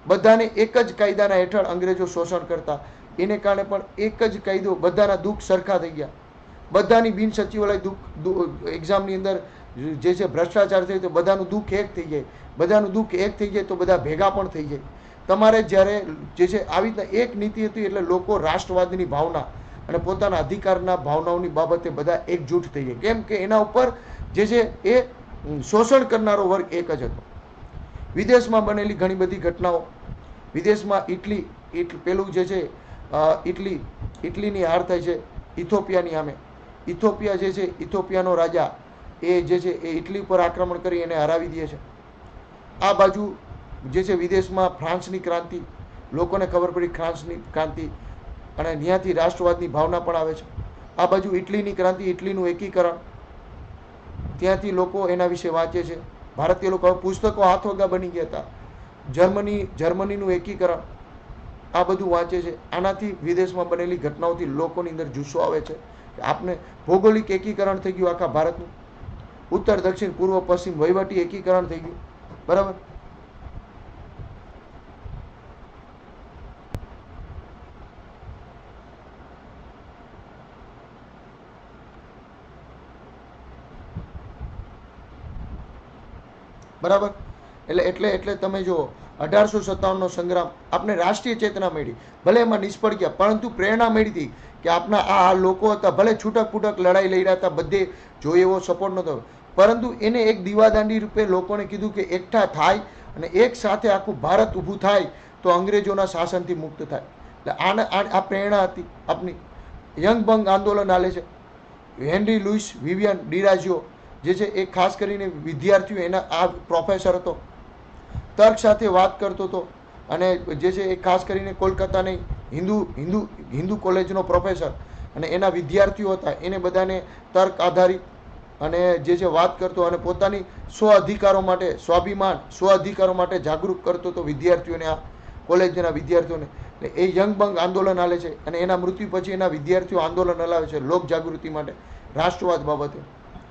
બધાને એક જ કાયદાના હેઠળ અંગ્રેજો શોષણ કરતા. એને કારણે પણ એક જ કાયદો, બધાના દુઃખ સરખા થઈ ગયા. બધાની બિન સચિવાલય એક્ઝામની અંદર જે છે ભ્રષ્ટાચાર થઈ તો બધાનું દુઃખ એક થઈ જાય. બધાનું દુઃખ એક થઈ જાય તો બધા ભેગા પણ થઈ જાય. તમારે જ્યારે જે છે આવી રીતના એક નીતિ હતી એટલે લોકો રાષ્ટ્રવાદની ભાવના અને પોતાના અધિકારના ભાવનાઓની બાબતે બધા એકજૂટ થઈ જાય. કેમ કે એના ઉપર જે છે એ શોષણ કરનારો વર્ગ એક જ હતો. વિદેશમાં બનેલી ઘણી બધી ઘટનાઓ, વિદેશમાં પેલું જે છે ઇટલીની હાર થાય છે ઇથોપિયાની સામે. ઇથોપિયા જે છે, ઇથોપિયાનો રાજા એ જે છે એ ઇટલી પર આક્રમણ કરી એને હરાવી દે છે. આ બાજુ જે છે વિદેશમાં ફ્રાન્સની ક્રાંતિ, લોકોને ખબર પડી ફ્રાન્સની ક્રાંતિ અને ત્યાંથી રાષ્ટ્રવાદની ભાવના પણ આવે છે. આ બાજુ ઇટલીની ક્રાંતિ, ઇટલીનું એકીકરણ, ત્યાંથી લોકો એના વિશે વાંચે છે. ભારતીય લોકો પુસ્તકો હાથવગા બની ગયા હતા. જર્મનીનું એકીકરણ, આ બધું વાંચે છે. આનાથી વિદેશમાં બનેલી ઘટનાઓથી લોકોની અંદર જુસ્સો આવે છે કે આપને ભૌગોલિક એકીકરણ થઈ ગયું આખા ભારતનું, ઉત્તર દક્ષિણ પૂર્વ પશ્ચિમ વહીવટી એકીકરણ થઈ ગયું. બરાબર. બરાબર. એટલે તમે જુઓ 1857નો સંગ્રામ આપણે રાષ્ટ્રીય ચેતના મળી, ભલે એમાં નિષ્ફળ ગયા પરંતુ પ્રેરણા મળી હતી કે આપના આ લોકો હતા, ભલે છૂટક ફૂટક લડાઈ લઈ રહ્યા હતા, બધે જોઈએ એવો સપોર્ટ નહોતો, પરંતુ એને એક દીવાદાંડી રૂપે લોકોને કીધું કે એકઠા થાય અને એક સાથે આખું ભારત ઊભું થાય તો અંગ્રેજોના શાસનથી મુક્ત થાય. એટલે આ પ્રેરણા હતી આપની. યંગ બંગ આંદોલન હાલે છે. હેનરી લુઈસ વિવિયન ડિરાઝિયો જે છે એ ખાસ કરીને વિદ્યાર્થીઓ, એના આ પ્રોફેસર હતો, તર્ક સાથે વાત કરતો હતો અને જે છે એ ખાસ કરીને કોલકાતાની હિન્દુ કોલેજનો પ્રોફેસર અને એના વિદ્યાર્થીઓ હતા, એને બધાને તર્ક આધારિત અને જે છે વાત કરતો અને પોતાની સ્વ અધિકારો માટે જાગૃત કરતો હતો વિદ્યાર્થીઓને, આ કોલેજના વિદ્યાર્થીઓને. એટલે એ યંગ બંગ આંદોલન હાલે છે અને એના મૃત્યુ પછી એના વિદ્યાર્થીઓ આંદોલન હલાવે છે લોક જાગૃતિ માટે, રાષ્ટ્રવાદ બાબતે.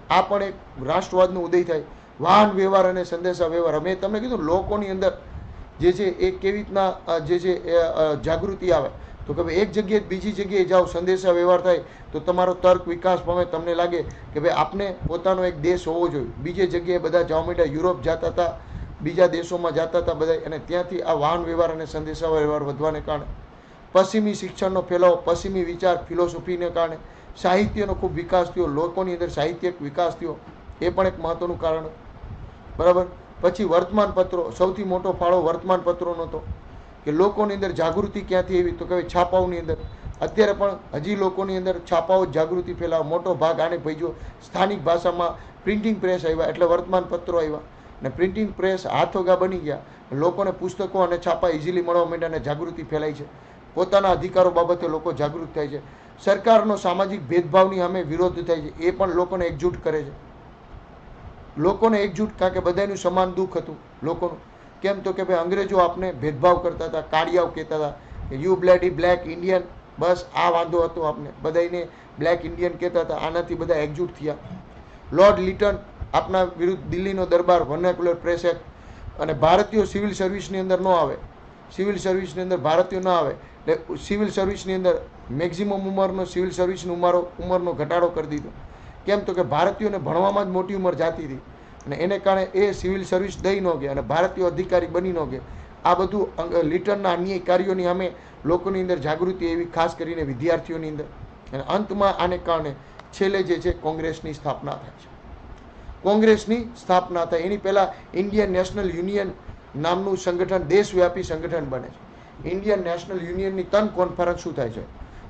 આ પણ એક રાષ્ટ્રવાદનો ઉદય થાય. વાહન વ્યવહાર અને સંદેશા વ્યવહાર, મેં તમને કીધું લોકોની અંદર જે છે એ કેવી રીતના જે છે એ જાગૃતિ આવે તો કે ભાઈ એક જગ્યાએ બીજી જગ્યાએ જાઓ, સંદેશા વ્યવહાર થાય તો તમારો તર્ક વિકાસ પામે. તમને લાગે કે ભાઈ આપને પોતાનો એક દેશ હોવો જોઈએ. બીજી જગ્યાએ બધા જવા માંડ્યા, યુરોપ જતા હતા, બીજા દેશોમાં જતા હતા બધા, અને ત્યાંથી આ વાહન વ્યવહાર અને સંદેશા વ્યવહાર વધવાને કારણે પશ્ચિમી શિક્ષણનો ફેલાવો, પશ્ચિમી વિચાર ફિલોસોફીને કારણે સાહિત્યનો ખૂબ વિકાસ થયો, લોકોની અંદર સાહિત્યિક વિકાસ થયો, એ પણ એક મહત્વનું કારણ. બરાબર. પછી વર્તમાનપત્રો, સૌથી મોટો ફાળો વર્તમાનપત્રોનો હતો કે લોકોની અંદર જાગૃતિ ક્યાંથી આવી તો કે છાપાઓની અંદર. અત્યારે પણ હજી લોકોની અંદર છાપાઓ જાગૃતિ ફેલાવો, મોટો ભાગ આને ભજ્યો. સ્થાનિક ભાષામાં પ્રિન્ટિંગ પ્રેસ આવ્યા એટલે વર્તમાનપત્રો આવ્યા અને પ્રિન્ટિંગ પ્રેસ હાથવગા બની ગયા. લોકોને પુસ્તકો અને છાપા ઇઝીલી મળવા માંડ્યા અને જાગૃતિ ફેલાઈ છે. પોતાના અધિકારો બાબતે લોકો જાગૃત થાય છે. સરકારનો સામાજિક ભેદભાવની સામે વિરોધ થાય છે, એ પણ લોકોને એકજૂટ કરે છે. લોકોને એકજૂટ, કારણ કે બધાનું સમાન દુઃખ હતું લોકોનું. કેમ તો કે ભાઈ અંગ્રેજો આપને ભેદભાવ કરતા હતા, કાળિયાઓ કહેતા હતા કે યુ બ્લડી બ્લેક ઇન્ડિયન, બસ આ વાંધો હતો આપને, બધાને બ્લેક ઇન્ડિયન કહેતા હતા. આનાથી બધા એકજૂટ થયા. લોર્ડ લિટન આપના વિરુદ્ધ દિલ્હીનો દરબાર, વર્નાક્યુલર પ્રેસ એક્ટ, અને ભારતીયો સિવિલ સર્વિસની અંદર ન આવે, સિવિલ સર્વિસની અંદર ભારતીયો ન આવે એટલે સિવિલ સર્વિસની અંદર મેક્ઝિમમ ઉંમરનો સિવિલ સર્વિસની ઉંમરનો ઘટાડો કરી દીધો. કેમ તો કે ભારતીયોને ભણવામાં જ મોટી ઉંમર જાતી હતી અને એને કારણે એ સિવિલ સર્વિસ દઈ ન ગયા અને ભારતીય અધિકારી બની ન ગયા. આ બધું લિટનના અન્ય કાર્યોની સામે લોકોની અંદર જાગૃતિ એવી, ખાસ કરીને વિદ્યાર્થીઓની અંદર. અને અંતમાં આને કારણે છેલ્લે જે છે કોંગ્રેસની સ્થાપના થાય છે. કોંગ્રેસની સ્થાપના થાય એની પહેલાં ઇન્ડિયન નેશનલ યુનિયન નામનું સંગઠન, દેશવ્યાપી સંગઠન બને છે. ઇન્ડિયન નેશનલ યુનિયનની 3 કોન્ફરન્સ શું થાય છે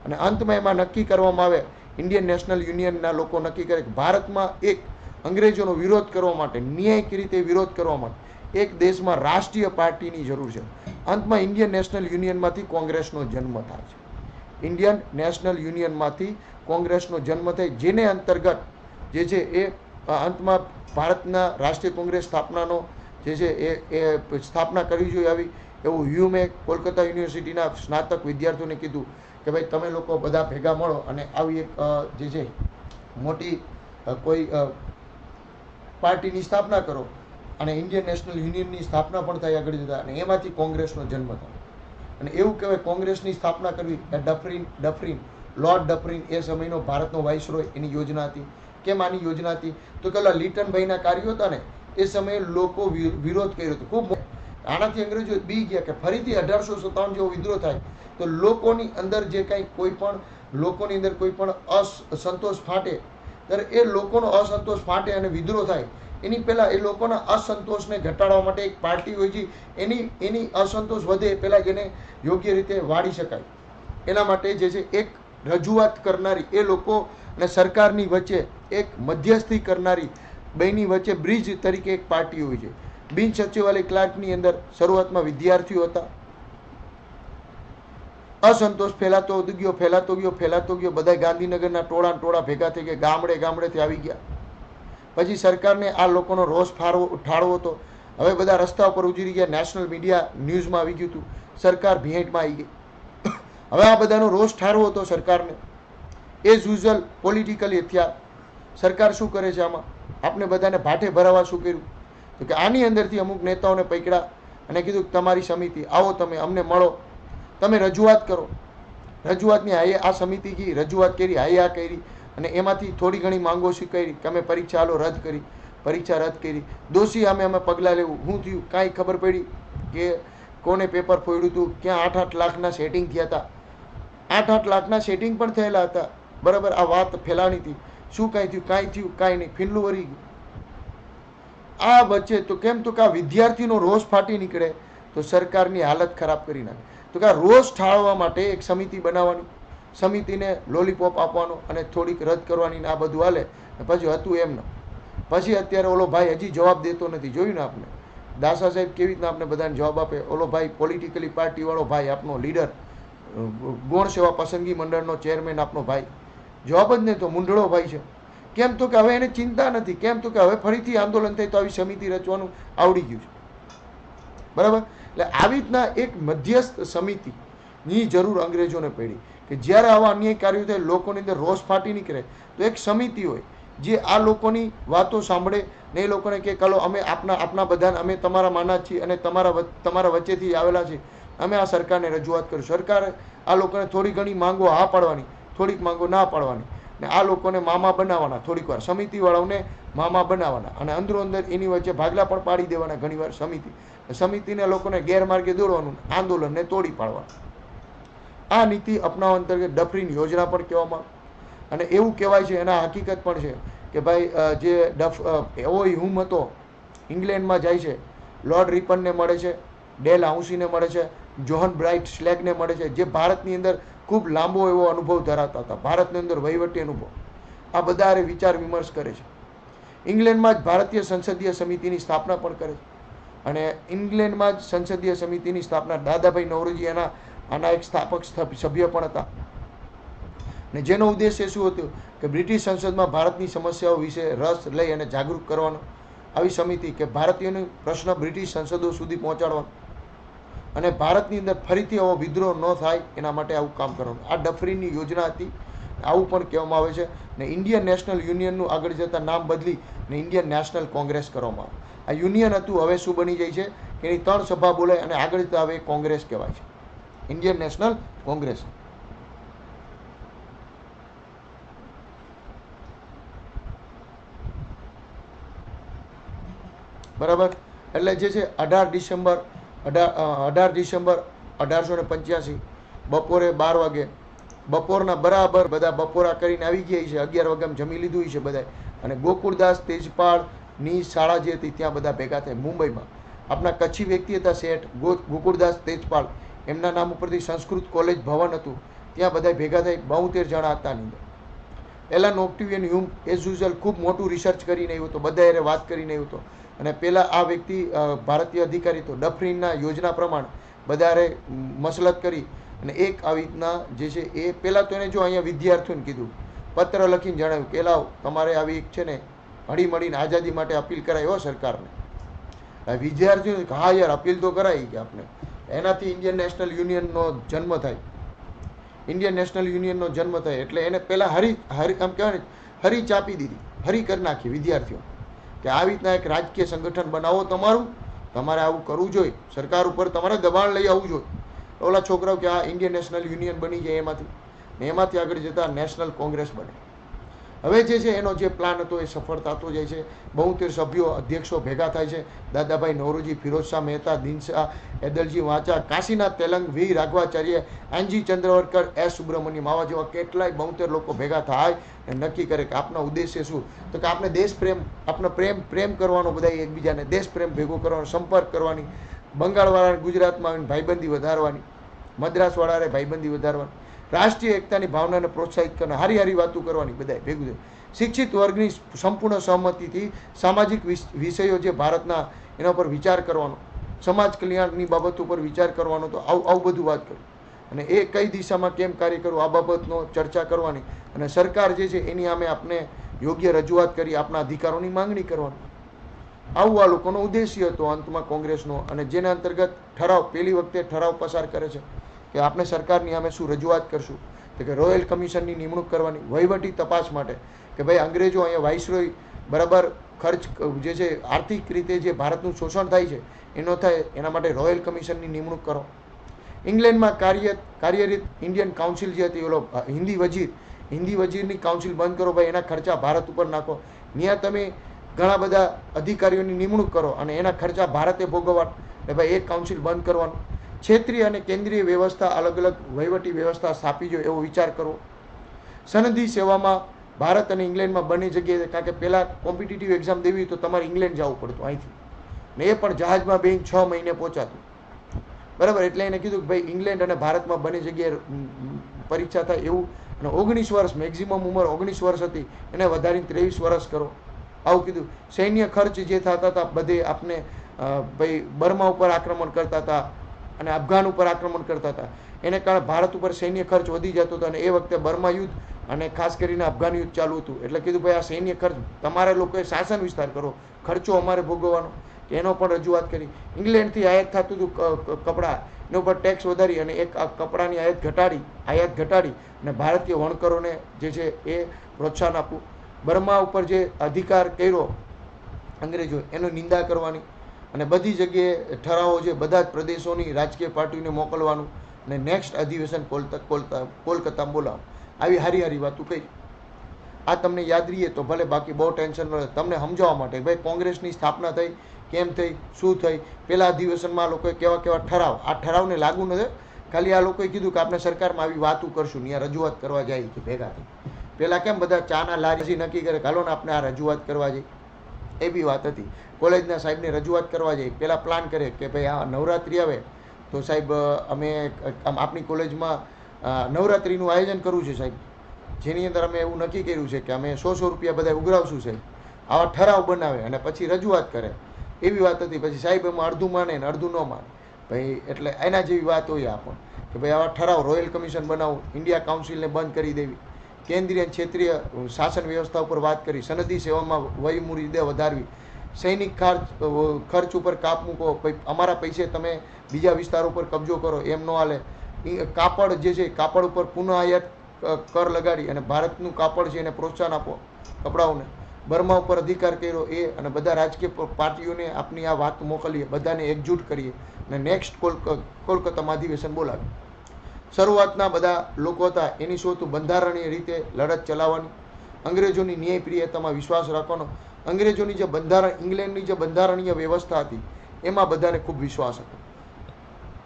અને અંતમાં એમાં નક્કી કરવામાં આવે, ઇન્ડિયન નેશનલ યુનિયનના લોકો નક્કી કરે કે ભારતમાં એક અંગ્રેજોનો વિરોધ કરવા માટે, ન્યાયિક રીતે વિરોધ કરવા માટે એક દેશમાં રાષ્ટ્રીય પાર્ટીની જરૂર છે. અંતમાં ઇન્ડિયન નેશનલ યુનિયનમાંથી કોંગ્રેસનો જન્મ થાય છે. ઇન્ડિયન નેશનલ યુનિયનમાંથી કોંગ્રેસનો જન્મ થાય, જેને અંતર્ગત જે છે એ અંતમાં ભારતના રાષ્ટ્રીય કોંગ્રેસ સ્થાપનાનો જે છે એ સ્થાપના કરવી જોઈએ આવી એવું હ્યુમે કોલકાતા યુનિવર્સિટીના સ્નાતક વિદ્યાર્થીઓને કીધું કે ભાઈ તમે લોકો બધા ભેગા મળો અને આવી એક જે છે મોટી કોઈ પાર્ટીની સ્થાપના કરો અને ઇન્ડિયન નેશનલ યુનિયનની સ્થાપના પણ થાય આગળ જતા, અને એમાંથી કોંગ્રેસનો જન્મ થાય. અને એવું કહેવાય કોંગ્રેસની સ્થાપના કરવી એ ડફરીન લોર્ડ ડફરીન એ સમયનો ભારતનો વાઇસરોય, એની યોજના હતી. કેમ આની યોજના હતી તો કે લિટનભાઈના કાર્યો હતા ને એ સમયે લોકો વિરોધ કર્યો હતો ખૂબ. આનાથી અંગ્રેજો બી ગયા કે ફરીથી 1857 જેવો વિદ્રોહ થાય તો લોકોની અંદર જે કાંઈ કોઈ પણ લોકોની અંદર કોઈ પણ અસંતોષ ફાટે ત્યારે એ લોકોનો અસંતોષ ફાટે અને વિદ્રોહ થાય એની પહેલાં એ લોકોના અસંતોષને ઘટાડવા માટે એક પાર્ટી હોય છે, એની અસંતોષ વધે એ પહેલાં જ એને યોગ્ય રીતે વાળી શકાય. એના માટે જે છે એક રજૂઆત કરનારી એ લોકો અને સરકારની વચ્ચે એક મધ્યસ્થી કરનારી બેની વચ્ચે બ્રિજ તરીકે એક પાર્ટી હોય છે. બિન સચિવાલય ક્લાર્કની અંદર શરૂઆતમાં વિદ્યાર્થીઓ હતા. અસંતોષ ફેલાતો ગયો. બધા ગાંધીનગરના ટોળા ભેગા થઈ ગયા, ગામડેથી આવી ગયા. પછી સરકારને આ લોકોનો રોષ ઠાળવો હતો. હવે બધા રસ્તા ઉપર ઉજરી ગયા, નેશનલ મીડિયા ન્યૂઝમાં આવી ગયું હતું, સરકાર ભીંટમાં આવી ગઈ. હવે આ બધાનો રોષ ઠારવો હતો સરકારને. એઝ યુઝ્યુઅલ પોલિટિકલી થયા. સરકાર શું કરે છે આમાં? આપણે બધાને ભાઠે ભરાવા શું કર્યું? તો કે આની અંદરથી અમુક નેતાઓને પકડ્યા અને કીધું કે તમારી સમિતિ આવો, તમે અમને મળો, તમે રજૂઆત કરો. રજૂઆતની હાઈએ આ સમિતિ રજૂઆત કરી, હાઈ આ કરી અને એમાંથી થોડી ઘણી માંગો સ્વીકારી કે અમે પરીક્ષા રદ કરી. દોષી અમે પગલાં લેવું. શું થયું? કાંઈ ખબર પડી કે કોને પેપર ફોડ્યું હતું, ક્યાં 8-8 લાખના સેટિંગ થયા હતા. 8-8 લાખના સેટિંગ પણ થયેલા હતા. બરાબર, આ વાત ફેલાણી હતી. શું કાંઈ થયું? કાંઈ નહીં, ફીંડલું વરી ગયું. આ વચ્ચે તો કેમ તો કે આ વિદ્યાર્થીનો રોષ ફાટી નીકળે તો સરકારની હાલત ખરાબ કરી નાખે. તો કે આ રોષ ઠાળવા માટે એક સમિતિ બનાવવાની, સમિતિને લોલીપોપ આપવાનો અને થોડીક રદ કરવાની, આ બધું હાલે. પછી હતું એમ ન. પછી અત્યારે ઓલો ભાઈ હજી જવાબ દેતો નથી. જોયું ને આપણે દાસા સાહેબ કેવી રીતના આપણે બધાને જવાબ આપે. ઓલો ભાઈ પોલિટિકલી પાર્ટીવાળો ભાઈ, આપનો લીડર, ગૌણ સેવા પસંદગી મંડળનો ચેરમેન, આપનો ભાઈ જવાબ જ નહીં તો મૂંઢળો ભાઈ છે. કેમ તો કે હવે એને ચિંતા નથી. કેમ તો કે હવે ફરીથી આંદોલન થાય તો આવી સમિતિ રચવાનું આવડી ગયું છે. બરાબર, એટલે આવી રીતના એક મધ્યસ્થ સમિતિની જરૂર અંગ્રેજોને પડી કે જ્યારે આવા અન્યાય કાર્યો થાય, લોકોની અંદર રોષ ફાટી નીકળે તો એક સમિતિ હોય જે આ લોકોની વાતો સાંભળે ને એ લોકોને કે ચાલો અમે આપના બધાને, અમે તમારા માના છીએ અને તમારા વચ્ચેથી આવેલા છે, અમે આ સરકારને રજૂઆત કરીશું. સરકારે આ લોકોને થોડી ઘણી માંગો હા પાડવાની, થોડીક માંગો ના પાડવાની ને આ લોકોને મામા બનાવવાના, થોડીક વાર સમિતિવાળાઓને મામા બનાવવાના અને અંદરો અંદર એની વચ્ચે ભાગલા પણ પાડી દેવાના. ઘણીવાર સમિતિને લોકોને ગેરમાર્ગે દોરવાનું, આંદોલનને તોડી પાડવાનું. આ નીતિ અપનાવવા અંતર્ગત ડફરીન યોજના પણ કહેવામાં અને એવું કહેવાય છે, એના હકીકત પણ છે કે ભાઈ જે એવો હુમ હતો ઇંગ્લેન્ડમાં જાય છે, લોર્ડ રિપનને મળે છે, ડેલ હાઉસીને મળે છે, જોહન બ્રાઇટ સ્લેગને મળે છે, જે ભારતની અંદર ખૂબ લાંબો એવો અનુભવ ધરાવતા હતા, ભારતની અંદર વહીવટી અનુભવ. આ બધા વિચાર વિમર્શ કરે છે. ઇંગ્લેન્ડમાં જ ભારતીય સંસદીય સમિતિની સ્થાપના પણ કરે છે અને ઇંગ્લેન્ડમાં જ સંસદીય સમિતિની સ્થાપના દાદાભાઈ નૌરોજી આના એક સ્થાપક સભ્ય પણ હતા. ને જેનો ઉદ્દેશ્ય શું હતો કે બ્રિટિશ સંસદમાં ભારતની સમસ્યાઓ વિશે રસ લઈ અને જાગૃત કરવાનો. આવી સમિતિ કે ભારતીયોનો પ્રશ્ન બ્રિટિશ સંસદો સુધી પહોંચાડવાનો અને ભારતની અંદર ફરીથી આવો વિદ્રોહ ન થાય એના માટે આવું કામ કરવાનું. આ ડફરીની યોજના હતી, આવું પણ કહેવામાં આવે છે. ને ઇન્ડિયન નેશનલ યુનિયનનું આગળ જતાં નામ બદલી ને ઇન્ડિયન નેશનલ કોંગ્રેસ કરવામાં આવે. આ યુનિયન હતું, હવે શું બની જાય છે કે એની 3 સભા બોલાય અને આગળ જતાં હવે કોંગ્રેસ કહેવાય છે, ઇન્ડિયન નેશનલ કોંગ્રેસ. બરાબર, એટલે જે છે 18 ડિસેમ્બર 1885 બપોરે 12 વાગે, બપોરના બરાબર બધા બપોરા કરીને આવી ગયા છે, 11 વાગ્યામાં જમી લીધું છે બધા અને ગોકુળદાસ તેજપાળની શાળા જે હતી ત્યાં બધા ભેગા થાય મુંબઈમાં. આપણા કચ્છી વ્યક્તિ હતા શેઠ ગોકુળદાસ તેજપાળ, એમના નામ ઉપરથી સંસ્કૃત કોલેજ ભવન હતું, ત્યાં બધા ભેગા થઈ 72 જણા હતા. ની અંદર પહેલાં ઓક્ટેવિયન હ્યુમ એઝ યુઝ્યુઅલ ખૂબ મોટું રિસર્ચ કરીને આવ્યો હતો, બધા એને વાત કરીને આવ્યો હતો અને પહેલાં આ વ્યક્તિ ભારતીય અધિકારી તો ડફરીનના યોજના પ્રમાણે બધારે મસલત કરી અને એક આવી રીતના જે છે એ પહેલાં તો એને જો અહીંયા વિદ્યાર્થીઓને કીધું, પત્ર લખીને જણાવ્યું કે લાવ તમારે આવી એક છે ને હળી મળીને આઝાદી માટે અપીલ કરાવી હો સરકારને. વિદ્યાર્થીઓ હા યાર અપીલ તો કરાવી કે આપણે એનાથી ઇન્ડિયન નેશનલ યુનિયનનો જન્મ થાય. ઇન્ડિયન નેશનલ યુનિયનનો જન્મ થાય એટલે એને પહેલાં આમ કહેવાય ને હરી ચાપી દીધી, હરી કરી નાખી વિદ્યાર્થીઓ કે આવી રીતના એક રાજકીય સંગઠન બનાવો, તમારે આવું કરવું જોઈએ, સરકાર ઉપર તમારે દબાણ લઈ આવવું જોઈએ. ઓલા છોકરાઓ કે આ ઇન્ડિયન નેશનલ યુનિયન બની જાય એમાંથી આગળ જતાં નેશનલ કોંગ્રેસ બને. હવે જે છે એનો જે પ્લાન હતો એ સફળ થતો જાય છે. 72 સભ્યો અધ્યક્ષો ભેગા થાય છે. દાદાભાઈ નૌરોજી, ફિરોજ શાહ મહેતા, દિનશા, એદલજી વાંચા, કાશીનાથ તેલંગ, વી રાઘવાચાર્ય, એનજી ચંદ્રવરકર, એસ સુબ્રમણ્યમ, આવા જેવા કેટલાય 72 લોકો ભેગા થાય અને નક્કી કરે કે આપનો ઉદ્દેશ્ય શું, તો કે આપણે દેશ પ્રેમ, આપણો પ્રેમ કરવાનો, બધા એકબીજાને દેશ પ્રેમ ભેગો કરવાનો, સંપર્ક કરવાની, બંગાળવાળાને ગુજરાતમાં આવીને ભાઈબંધી વધારવાની, મદ્રાસવાળાને ભાઈબંધી વધારવાની, રાષ્ટ્રીય એકતાની ભાવનાને પ્રોત્સાહિત કરવાની, હારી હારી વાતો કરવાની, બધાય ભેગું થાય. શિક્ષિત વર્ગની સંપૂર્ણ સહમતિથી સામાજિક વિષયો જે ભારતના એના પર વિચાર કરવાનો, સમાજ કલ્યાણની બાબતો પર વિચાર કરવાનો, તો આવું બધું વાત કરવું અને એ કઈ દિશામાં કેમ કાર્ય કરવું આ બાબતનો ચર્ચા કરવાની અને સરકાર જે છે એની સામે આપણે યોગ્ય રજૂઆત કરી આપણા અધિકારોની માંગણી કરવાની. આવું આ લોકોનો ઉદ્દેશ્ય હતો અંતમાં કોંગ્રેસનો. અને જેના અંતર્ગત ઠરાવ, પહેલી વખતે ઠરાવ પસાર કરે છે કે આપણે સરકારની સામે શું રજૂઆત કરશું, તો કે રોયલ કમિશનની નિમણૂક કરવાની વહીવટી તપાસ માટે, કે ભાઈ અંગ્રેજો અહીંયા વાઇસરોય બરાબર ખર્ચ જે છે આર્થિક રીતે જે ભારતનું શોષણ થાય છે એ ન થાય એના માટે રોયલ કમિશનની નિમણૂક કરો. ઇંગ્લેન્ડમાં કાર્યરત ઇન્ડિયન કાઉન્સિલ જે હતી, ઓલો હિન્દી વજીરની કાઉન્સિલ બંધ કરો ભાઈ, એના ખર્ચા ભારત ઉપર નાખો. ત્યાં તમે ઘણા બધા અધિકારીઓની નિમણૂક કરો અને એના ખર્ચા ભારતે ભોગવવા, એટલે ભાઈ એક કાઉન્સિલ બંધ કરવાનું. ક્ષેત્રીય અને કેન્દ્રીય વ્યવસ્થા, અલગ અલગ વહીવટી વ્યવસ્થા સ્થાપી જોઈએ એવો વિચાર કરવો. સનદી સેવામાં ભારત અને ઇંગ્લેન્ડમાં બંને જગ્યાએ, કારણ કે પહેલાં કોમ્પિટિટિવ એક્ઝામ દેવી તો તમારે ઇંગ્લેન્ડ જવું પડતું અહીંથી, ને એ પણ જહાજમાં બેન 6 મહિને પહોંચાતું, બરાબર. એટલે એને કીધું કે ભાઈ ઇંગ્લેન્ડ અને ભારતમાં બંને જગ્યાએ પરીક્ષા થાય એવું, અને 19 વર્ષ મેક્ઝિમમ ઉંમર 19 વર્ષ હતી એને વધારીને 23 વર્ષ કરો, આવું કીધું. સૈન્ય ખર્ચ જે થતા હતા બધે આપણે ભાઈ બર્મા ઉપર આક્રમણ કરતા હતા અને અફઘાન ઉપર આક્રમણ કરતા હતા, એને કારણે ભારત ઉપર સૈન્ય ખર્ચ વધી જતો હતો. અને એ વખતે બર્મા યુદ્ધ અને ખાસ કરીને અફઘાન યુદ્ધ ચાલુ હતું, એટલે કીધું ભાઈ આ સૈન્ય ખર્ચ તમારે લોકોએ શાસન વિસ્તાર કરો, ખર્ચો અમારે ભોગવવાનો, એનો પણ રજૂઆત કરી. ઇંગ્લેન્ડથી આયાત થતું હતું કપડાં, એના ઉપર ટેક્સ વધારી અને એક કપડાની આયાત ઘટાડી અને ભારતીય વણકરોને જે છે એ પ્રોત્સાહન આપવું. બર્મા ઉપર જે અધિકાર કર્યો અંગ્રેજો એનો નિંદા કરવાની અને બધી જગ્યાએ ઠરાવો છે બધા જ પ્રદેશોની રાજકીય પાર્ટીઓને મોકલવાનું અને નેક્સ્ટ અધિવેશન કોલકાતામાં બોલાવો. આવી હારી હારી વાતો કરી. આ તમને યાદ રહીએ તો ભલે, બાકી બહુ ટેન્શન ન. તમને સમજાવવા માટે ભાઈ કોંગ્રેસની સ્થાપના થઈ, કેમ થઈ, શું થઈ, પહેલા અધિવેશનમાં લોકોએ કેવા કેવા ઠરાવ, આ ઠરાવને લાગુ નથી, ખાલી આ લોકોએ કીધું કે આપણે સરકારમાં આવી વાતો કરશું, ત્યાં રજૂઆત કરવા જાય કે ભેગા થઈ. પહેલાં કેમ બધા ચાના લારી નક્કી કરે હાલો ને આપણે આ રજૂઆત કરવા જઈએ, એવી વાત હતી. કોલેજના સાહેબને રજૂઆત કરવા જઈએ, પહેલાં પ્લાન કરે કે ભાઈ આ નવરાત્રિ આવે તો સાહેબ અમે આપણી કોલેજમાં નવરાત્રિનું આયોજન કરવું છે સાહેબ, જેની અંદર અમે એવું નક્કી કર્યું છે કે અમે 100 રૂપિયા બધા ઉઘરાવશું સાહેબ. આવા ઠરાવ બનાવે અને પછી રજૂઆત કરે, એવી વાત હતી. પછી સાહેબ એમાં અડધું માને ને અડધું ન માને ભાઈ, એટલે એના જેવી વાત હોય આપણ કે ભાઈ આવા ઠરાવ, રોયલ કમિશન બનાવવું, ઇન્ડિયા કાઉન્સિલને બંધ કરી દેવી, કેન્દ્રીય ક્ષેત્રીય શાસન વ્યવસ્થા ઉપર વાત કરી, સનદી સેવામાં વયમર્યાદા વધારવી, સૈનિક ખર્ચ ઉપર કાપ મૂકો, અમારા પૈસે તમે બીજા વિસ્તારો ઉપર કબજો કરો, એમ ન હાલે. કાપડ જે છે કાપડ ઉપર પુનઃ આયાત કર લગાડી અને ભારતનું કાપડ છે એને પ્રોત્સાહન આપો કપડાઓને. બર્મા ઉપર અધિકાર કર્યો એ, અને બધા રાજકીય પાર્ટીઓને આપની આ વાત મોકલીએ, બધાને એકજૂટ કરીએ અને નેક્સ્ટ કોલકાતામાં અધિવેશન બોલાવીએ. શરૂઆતના બધા લોકો હતા એની શું હતું, બંધારણીય રીતે લડત ચલાવવાની, અંગ્રેજોની ન્યાયપ્રિયતામાં વિશ્વાસ રાખવાનો. અંગ્રેજોની જે ઇંગ્લેન્ડની જે બંધારણીય વ્યવસ્થા હતી એમાં બધાને ખૂબ વિશ્વાસ હતો.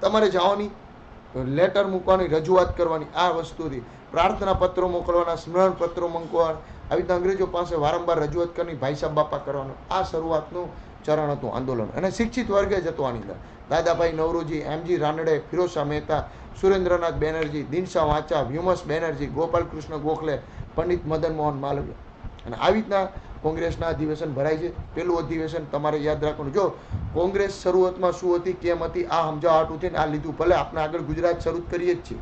તમારે જવાની, લેટર મૂકવાની, રજૂઆત કરવાની, આ વસ્તુથી પ્રાર્થના પત્રો મોકલવાના, સ્મરણ પત્રો મૂકવાના, આવી રીતના અંગ્રેજો પાસે વારંવાર રજૂઆત કરવાની, ભાઈ સાહેબ બાપા કરવાનું. આ શરૂઆતનું ચરણ હતું આંદોલન. અને શિક્ષિત વર્ગ જ હતો આની અંદર. દાદાભાઈ નૌરોજી, એમજી રાનડે, ફિરોજ શાહ મહેતા, સુરેન્દ્રનાથ બેનર્જી, દિનશા વાંચા, વ્યુમસ બેનર્જી, ગોપાલ કૃષ્ણ ગોખલે, પંડિત મદન મોહન માલવીય. અને આવી રીતના કોંગ્રેસના અધિવેશન ભરાય છે. પહેલું અધિવેશન તમારે યાદ રાખવાનું. જો કોંગ્રેસ શરૂઆતમાં શું હતી, કેમ હતી, આ સમજાવવા હાટું થઈને આ લીધું. ભલે આપણે આગળ ગુજરાત શરૂ કરીએ જ છીએ,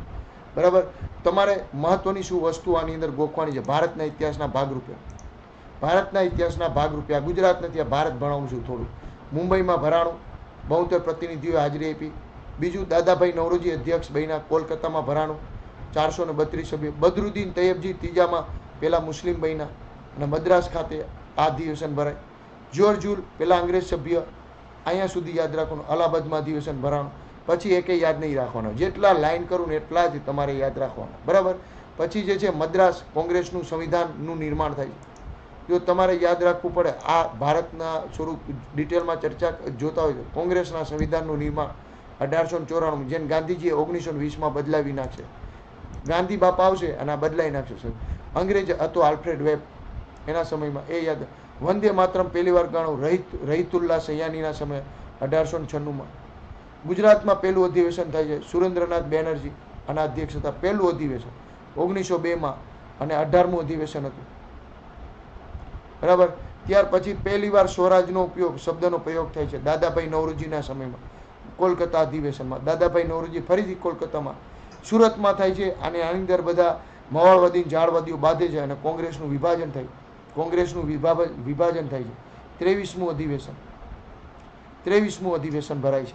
બરાબર. તમારે મહત્વની શું વસ્તુ આની અંદર ગોખવાની છે, ભારતના ઇતિહાસના ભાગરૂપે. ભારતના ઇતિહાસના ભાગરૂપે આ ગુજરાત નથી, આ ભારત ભણાવું છું થોડું. મુંબઈમાં ભરાણું, 72 પ્રતિનિધિઓએ હાજરી આપી. બીજું, દાદાભાઈ નૌરોજી અધ્યક્ષ બન્યા. કોલકાતામાં ભરાણું, 432 સભ્યો. બદરુદ્દીન તૈયબજી ત્રીજામાં પહેલા મુસ્લિમ બન્યા અને મદ્રાસ ખાતે આ અધિવેશન ભરાય. જ્યોર્જુલ પહેલા અંગ્રેજ સભ્ય, અહીંયા સુધી યાદ રાખવાનું. અલ્હાબાદમાં અધિવેશન ભરાણું. પછી એકે યાદ નહીં રાખવાના, જેટલા લાઈન કરું ને એટલા જ તમારે યાદ રાખવાના, બરાબર. પછી જે છે મદ્રાસ કોંગ્રેસનું સંવિધાનનું નિર્માણ થાય છે. જો તમારે યાદ રાખવું પડે આ ભારતના સ્વરૂપ ડિટેલમાં ચર્ચા જોતા હોય તો કોંગ્રેસના સંવિધાનનું નિર્માણ 1894 જેને ગાંધીજીએ 1920માં બદલાવી નાખશે. ગાંધી બાપા આવશે અને આ બદલાવી નાખશે. અંગ્રેજ હતો આલ્ફ્રેડ વેબ એના સમયમાં, એ યાદ. વંદે માતરમ પહેલી વાર ગાણું રહીતુલ્લા સયાનીના સમયે 1896માં. ગુજરાતમાં પહેલું અધિવેશન થાય છે સુરેન્દ્રનાથ બેનર્જી આના અધ્યક્ષ હતા. પહેલું અધિવેશન 1902માં અને 18મું અધિવેશન હતું. બરાબર. ત્યાર પછી પહેલી વાર સ્વરાજનો ઉપયોગ શબ્દનો પ્રયોગ થાય છે દાદાભાઈ નૌરોજીના સમયમાં કોલકાતા અધિવેશનમાં. દાદાભાઈ નૌરોજી ફરીથી કોલકાતામાં સુરતમાં થાય છે અને આની અંદર બધા મવાળવાદી ઝાડવાદીઓ બાંધે છે અને કોંગ્રેસનું વિભાજન થાય છે. 23મું અધિવેશન ભરાય છે.